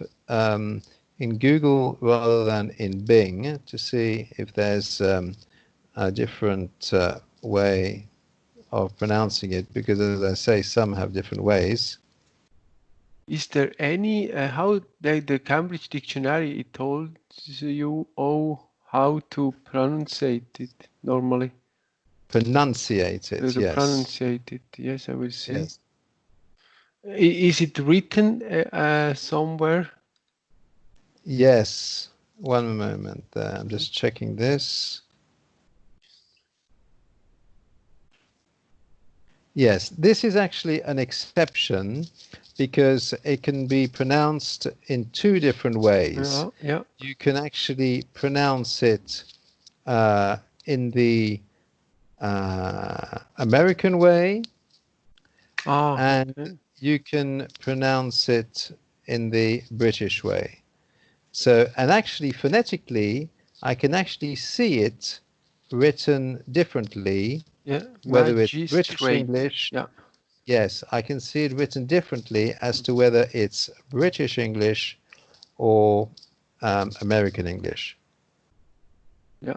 in Google rather than in Bing to see if there's a different way of pronouncing it, because as I say, some have different ways. Is there any how the Cambridge Dictionary it told you how to pronunciate it normally? Pronunciate it, To yes. pronunciate it. Yes, I will see. Yes. Is it written somewhere? Yes. One moment. I'm just checking this. Yes, this is actually an exception because it can be pronounced in two different ways. Yeah. You can actually pronounce it in the American way, and Okay. you can pronounce it in the British way. So, and actually phonetically, I can actually see it written differently, Yeah, whether it's British magistrate. English. Yeah. Yes, I can see it written differently as to whether it's British English or American English. Yeah.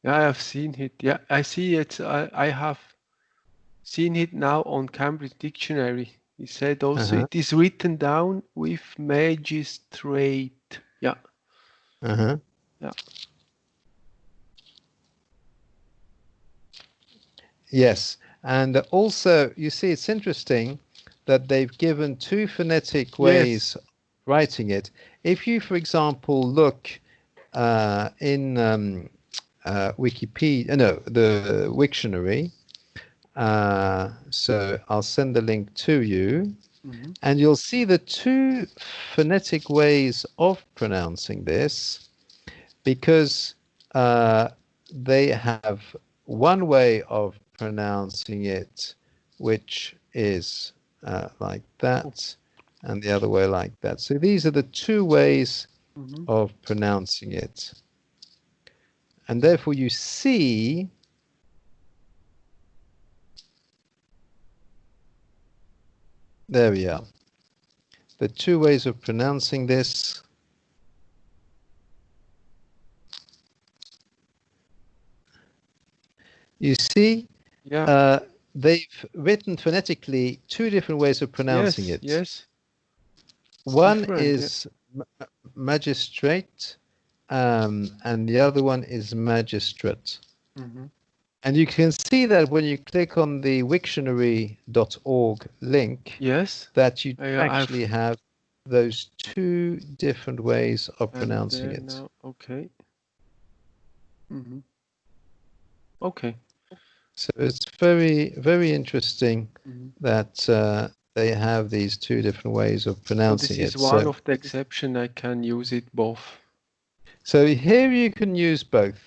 Yeah, I have seen it. Yeah, I see it. I have seen it now on Cambridge Dictionary. He said also Uh-huh, it is written down with magistrate. Yeah. uh-huh. Yeah. Yes, and also you see it's interesting that they've given two phonetic Yes. ways of writing it. If you, for example, look in Wikipedia, no, the Wiktionary. So I'll send the link to you, Mm-hmm. and you'll see the two phonetic ways of pronouncing this, because they have one way of pronouncing it, which is like that, and the other way like that. So these are the two ways Mm-hmm. of pronouncing it. And therefore you see, there we are, the two ways of pronouncing this. You see, Yeah. they've written phonetically two different ways of pronouncing Yes. it. Yes. One Different. Yeah. is magistrate, and the other one is magistrate. Mm-hmm. And you can see that when you click on the Wiktionary.org link, Yes. that you I've actually have those two different ways of have it pronouncing there it. now. Okay. Mm-hmm. Okay. So it's very, very interesting Mm-hmm. that they have these two different ways of So this pronouncing is it. one So, of the exception. I can use it both. so here you can use both,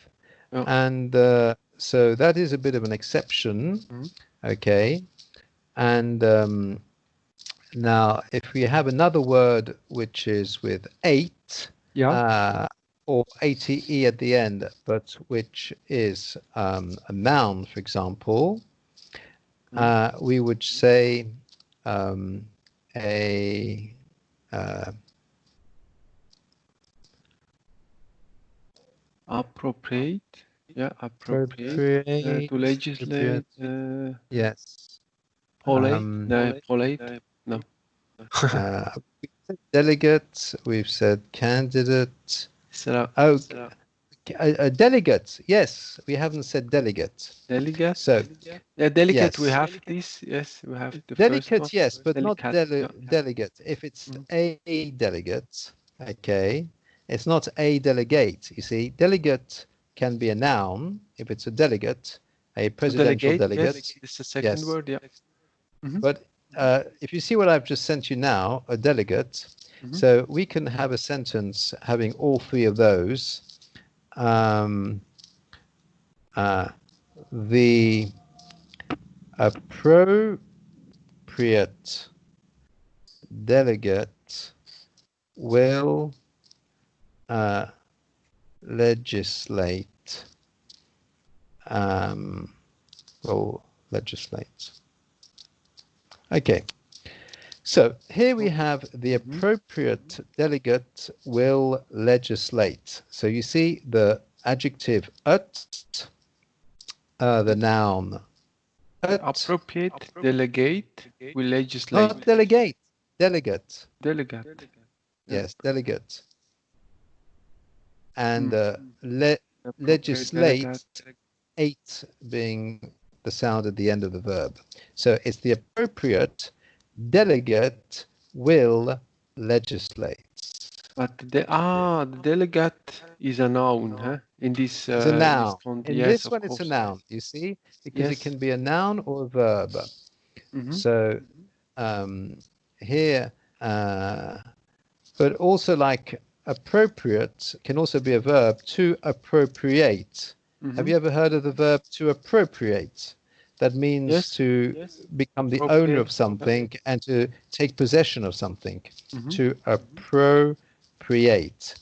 Yeah. and so that is a bit of an exception. Mm-hmm. Okay, and now if we have another word which is with eight Yeah. uh, or ate at the end, but which is a noun, for example, we would say a Appropriate. Yeah. Appropriate. appropriate, To legislate. yes. Polite. No. Polite. No. Uh, delegate, we've said candidate. So Oh, a delegate. Yes, we haven't said delegate. delegate. So, Yeah. Delicate. We yes, have this. Yes. We have the first one. delegate, yes, but not Delicate. Yeah. delegate. If it's Mhm. a delegate, okay, it's not a delegate. You see, delegate can be a noun if it's a delegate, a presidential delegate. Yes, it's the second Yes. word, yeah. But if you see what I've just sent you now, a delegate, so we can have a sentence having all three of those. The appropriate delegate will legislate. Okay. So here we have the appropriate delegate will legislate. So you see the adjective ut, the noun ut. Appropriate delegate will legislate. Not delegate, delegate. Delegate. Yes, delegate. And legislate. Ate being the sound at the end of the verb. So it's the appropriate delegate will legislate. But the delegate is a noun, huh? In this It's a noun. In yes, this of one, course. it's a noun, you see, because it Yes. can be a noun or a verb. So here, but also like appropriate can also be a verb, to appropriate. Have you ever heard of the verb to appropriate? That means to become the owner of something and to take possession of something, to appropriate.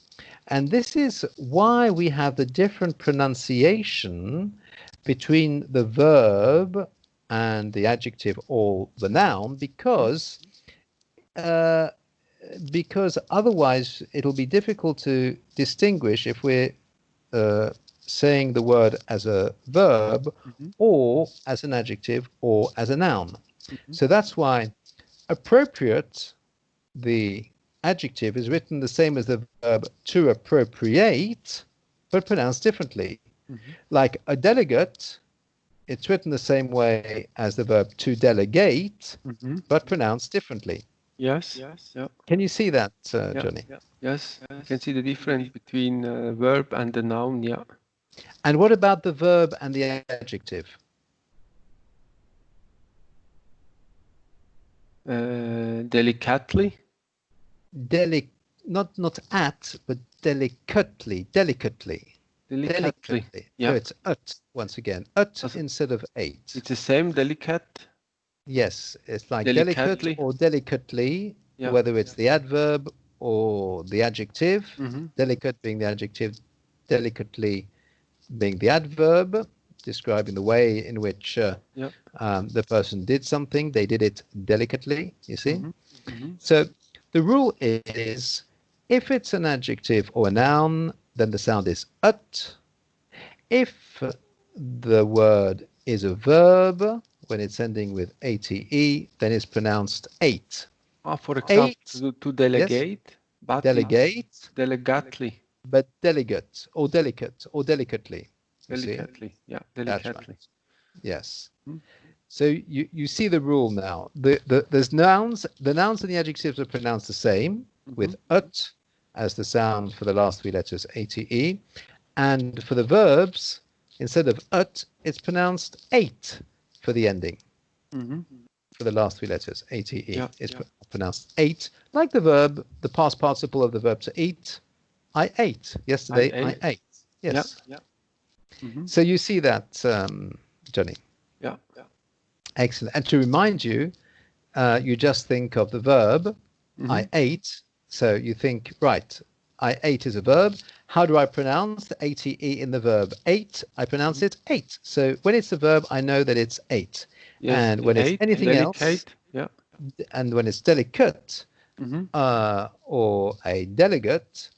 And this is why we have the different pronunciation between the verb and the adjective or the noun, because otherwise it'll be difficult to distinguish if we're saying the word as a verb or as an adjective or as a noun. So that's why appropriate, the adjective, is written the same as the verb to appropriate, but pronounced differently. Like a delegate, it's written the same way as the verb to delegate, but pronounced differently. Yes. Yeah. Can you see that, Johnny? Yes. You can see the difference between verb and the noun. Yeah. And what about the verb and the adjective? Delicately. Not at, but delicately. Delicately. Yeah. So it's ut once again. Ut instead of ate. It's the same, delicate. Yes, it's like delicate or delicately, whether it's the adverb or the adjective. Delicate being the adjective, delicately being the adverb, describing the way in which the person did something. They did it delicately, you see. So the rule is, if it's an adjective or a noun, then the sound is ut. If the word is a verb, when it's ending with ate, then it's pronounced ate. For example, to delegate. But delegate. Delegately. But delegate or delicate or delicately. Delicately. Yeah, delicately. Right. Yes. So you see the rule now. There's nouns. The nouns and the adjectives are pronounced the same, with ut as the sound for the last three letters, ate. And for the verbs, instead of ut, it's pronounced ate for the ending. For the last three letters, ate. It's pronounced ate, like the verb, the past participle of the verb to eat. I ate. Yesterday, I ate. Yes. Yeah. So you see that, Johnny? Yeah. Excellent. And to remind you, you just think of the verb, I ate. So you think, right, I ate is a verb. How do I pronounce the ate in the verb ate? I pronounce it ate. So when it's a verb, I know that it's ate. Yes, and when it's anything else, and when it's delicate or a delegate,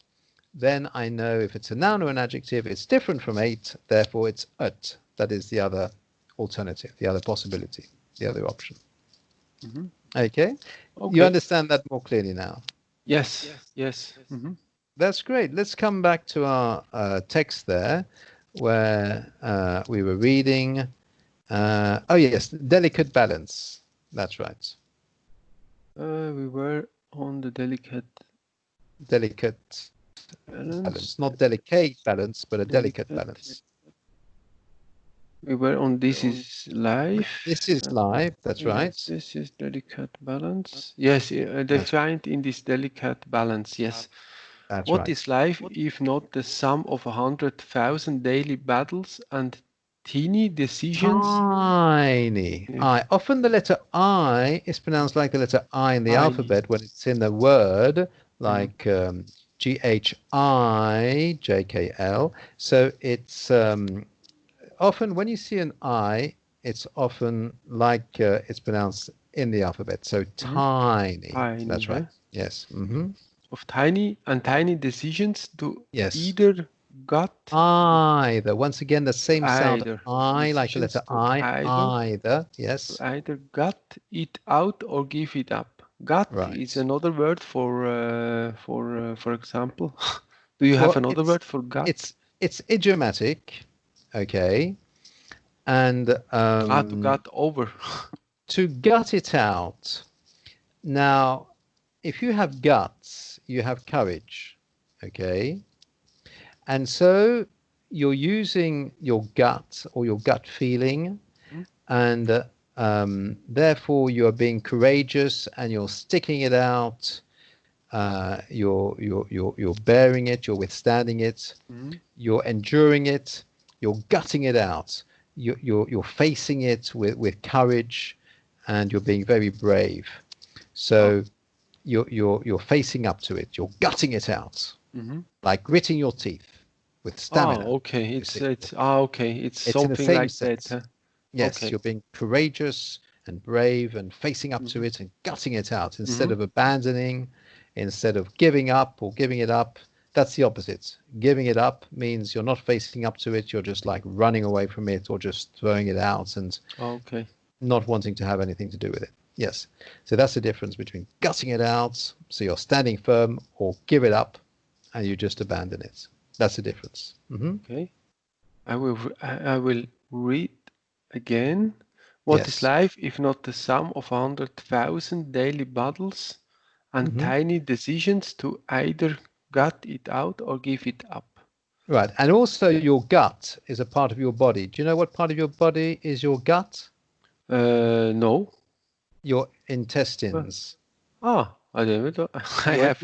then I know if it's a noun or an adjective, it's different from ate, therefore it's ut. That is the other alternative, the other possibility, the other option. Okay? You understand that more clearly now? Yes. That's great. Let's come back to our text there, where we were reading. Oh yes, delicate balance. That's right. We were on the delicate balance. Not delicate balance, but a delicate balance. We were on this is live. This is live, that's Yes, right. this is delicate balance. Yes, defined in this delicate balance. Yes. That's What right. is life if not the sum of 100,000 daily battles and teeny decisions? Tiny. Yeah. I. Often the letter I is pronounced like the letter I in the I. alphabet when it's in a word like GHIJKL. So it's often when you see an I, it's often like it's pronounced in the alphabet. So tiny. Tiny, That's right. Yes. Of tiny and tiny decisions to Yes. either got Either. Once again, the same sound. either I, like the letter decisions to I. either Either. Yes. to either gut it out or give it up. Gut is Right. another word for example. Do you have another word for gut? It's idiomatic, okay, and To gut over. to gut it out. Now, if you have guts, you have courage, okay, and so you're using your gut or your gut feeling, and therefore you're being courageous and you're sticking it out. You're bearing it, you're withstanding it, you're enduring it, you're gutting it out, you're facing it with courage, and you're being very brave. So you're facing up to it, you're gutting it out, like gritting your teeth with stamina. Okay. It's It's in the something same like sense. that. Huh? Yes, Okay. you're being courageous and brave and facing up to it and gutting it out instead of abandoning, instead of giving up or giving it up. That's the opposite. Giving it up means you're not facing up to it. You're just like running away from it or just throwing it out and not wanting to have anything to do with it. Yes. So that's the difference between gutting it out, so you're standing firm, or give it up and you just abandon it. That's the difference. Okay. I will read again. What is life if not the sum of 100,000 daily battles and tiny decisions to either gut it out or give it up? Right. And also your gut is a part of your body. Do you know what part of your body is your gut? No. Your intestines. I never thought.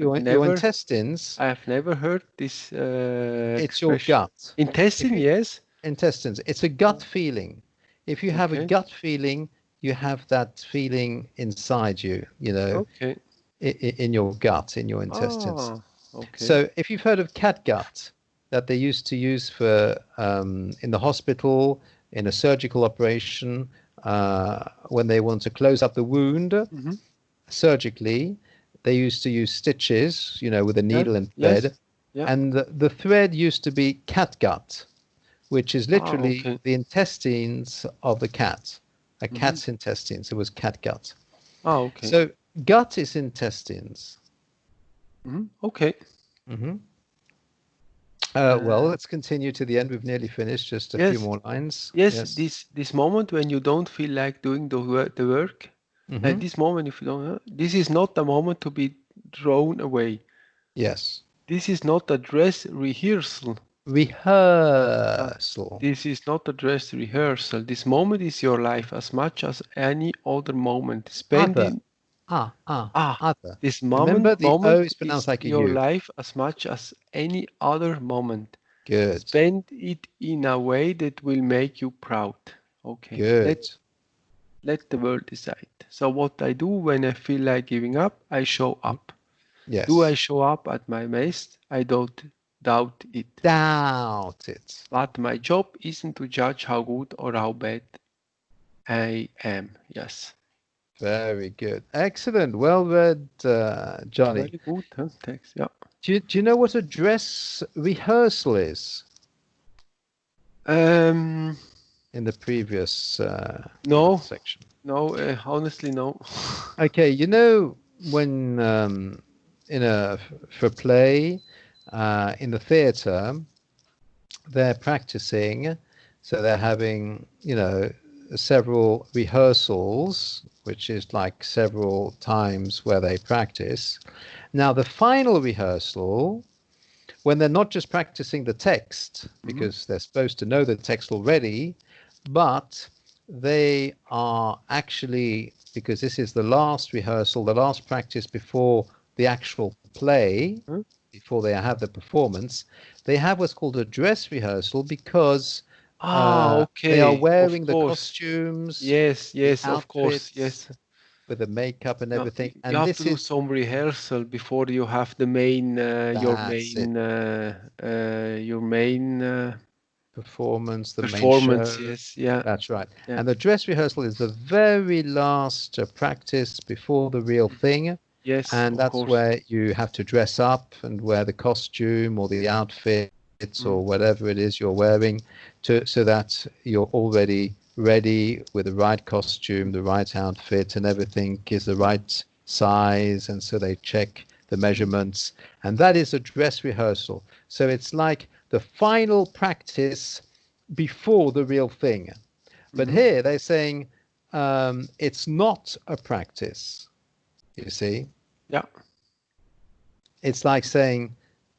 Your intestines. I have never heard this It's your expression. gut. Intestine, yes. Intestines. It's a gut feeling. If you have a gut feeling, you have that feeling inside you, in your gut, in your intestines. So if you've heard of catgut, that they used to use for in the hospital, in a surgical operation, when they want to close up the wound surgically, they used to use stitches, with a needle and thread. And the thread used to be catgut, which is literally the intestines of the cat. A cat's intestines. It was catgut. So gut is intestines. Well, let's continue to the end. We've nearly finished. Just a few more lines. Yes. This moment when you don't feel like doing the work, like this moment, if you don't, this is not the moment to be thrown away. Yes. This is not a dress rehearsal. This is not a dress rehearsal. This moment is your life as much as any other moment. Spending other. This Remember, the O is pronounced like a your U. life as much as any other moment. Good. Spend it in a way that will make you proud. Okay. Good. Let the world decide. So what I do when I feel like giving up, I show up. Yes. Do I show up at my best? I don't doubt it. But my job isn't to judge how good or how bad I am. Yes. Very good. Excellent. Well read, Johnny. Very good, huh? Thanks. Yeah. Do you know what a dress rehearsal is? In the previous section. No, honestly, no. Okay, when for play in the theatre, they're practicing, so they're having several rehearsals, which is like several times where they practice. Now the final rehearsal when they're not just practicing the text, because they're supposed to know the text already, but they are actually, because this is the last rehearsal, the last practice before the actual play, before they have the performance, they have what's called a dress rehearsal because they are Okay, of wearing the course. costumes, Yes, the yes, of course, outfits, yes. with the makeup and Yeah, everything. you And have to this do is some rehearsal before you have the main, that's it. your main Performance, the main performance. show. Yes, yeah, That's right. yeah. And the dress rehearsal is the very last practice before the real thing. Yes, And of that's course. where you have to dress up and wear the costume or the outfits or whatever it is you're wearing so that you're already ready with the right costume, the right outfit, and everything is the right size. And so they check the measurements. And that is a dress rehearsal. So it's like the final practice before the real thing. But here they're saying it's not a practice, you see. Yeah. It's like saying,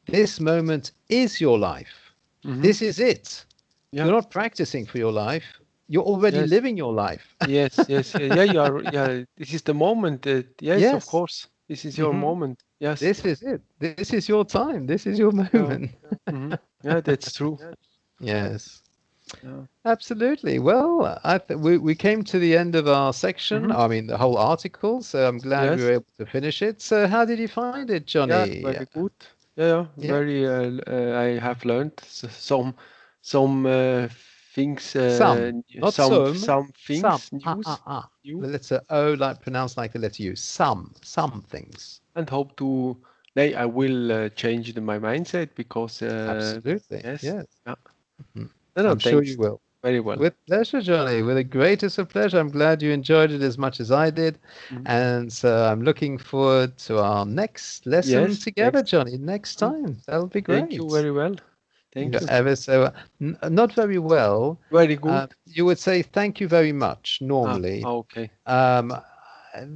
this moment is your life. This is it. Yeah. You're not practicing for your life. You're already Yes. living your life. Yes, yes, yeah, yeah, you are, yeah, this is the moment. Yes, of Yes. course. This is your hmm moment. Yes. This is it. This is your time. This is your Yeah. moment. Yeah, that's true. Yes. Yeah. Absolutely. Well, we came to the end of our section. hmm I mean, the whole article. So I'm glad we Yes. were able to finish it. So how did you find it, Yeah, Johnny? very good. Yeah, yeah, Yeah. very. I have learned some things, Not some. some Some. things, new, The letter O, like pronounced like the letter U. Some things. and hope to. I will change my mindset because Absolutely. yes, Yes. yeah. Mhm. No, no, I'm sure thanks. you will. Very well. With pleasure, Johnny. With the greatest of pleasure. I'm glad you enjoyed it as much as I did. Mhm. And so I'm looking forward to our next lesson Yes, together, next. Johnny, next Mhm. time. That'll be Thank you great. very well. Thank You're you. ever so not very well. Very good. You would say thank you very much normally. Okay. Um,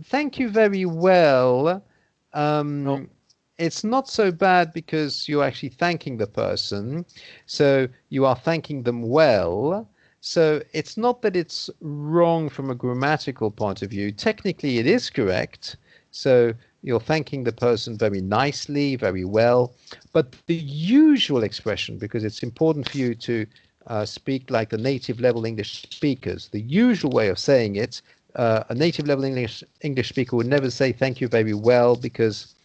thank you very well. No. It's not so bad because you're actually thanking the person. So you are thanking them well. So it's not that it's wrong from a grammatical point of view. Technically, it is correct. So you're thanking the person very nicely, very well. But the usual expression, because it's important for you to speak like the native level English speakers, the usual way of saying it, a native level English speaker would never say thank you very well because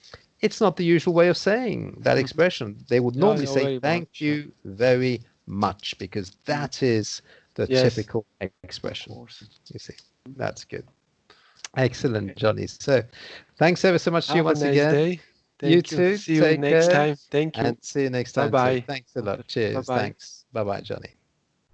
it's not the usual way of saying that Mhm. expression. They would Yeah, normally yeah, say very thank much. Yeah. you very much because Mhm. that is the Yes, typical of expression. course. You see, that's good. Excellent, Okay. Johnny. So thanks ever so much to you Have a once nice again. day. You Thank you. too. See you Take next care time. Thank and you. see you next Bye time too. bye. Thanks a lot. Bye Cheers. bye. Thanks. Bye bye, Johnny.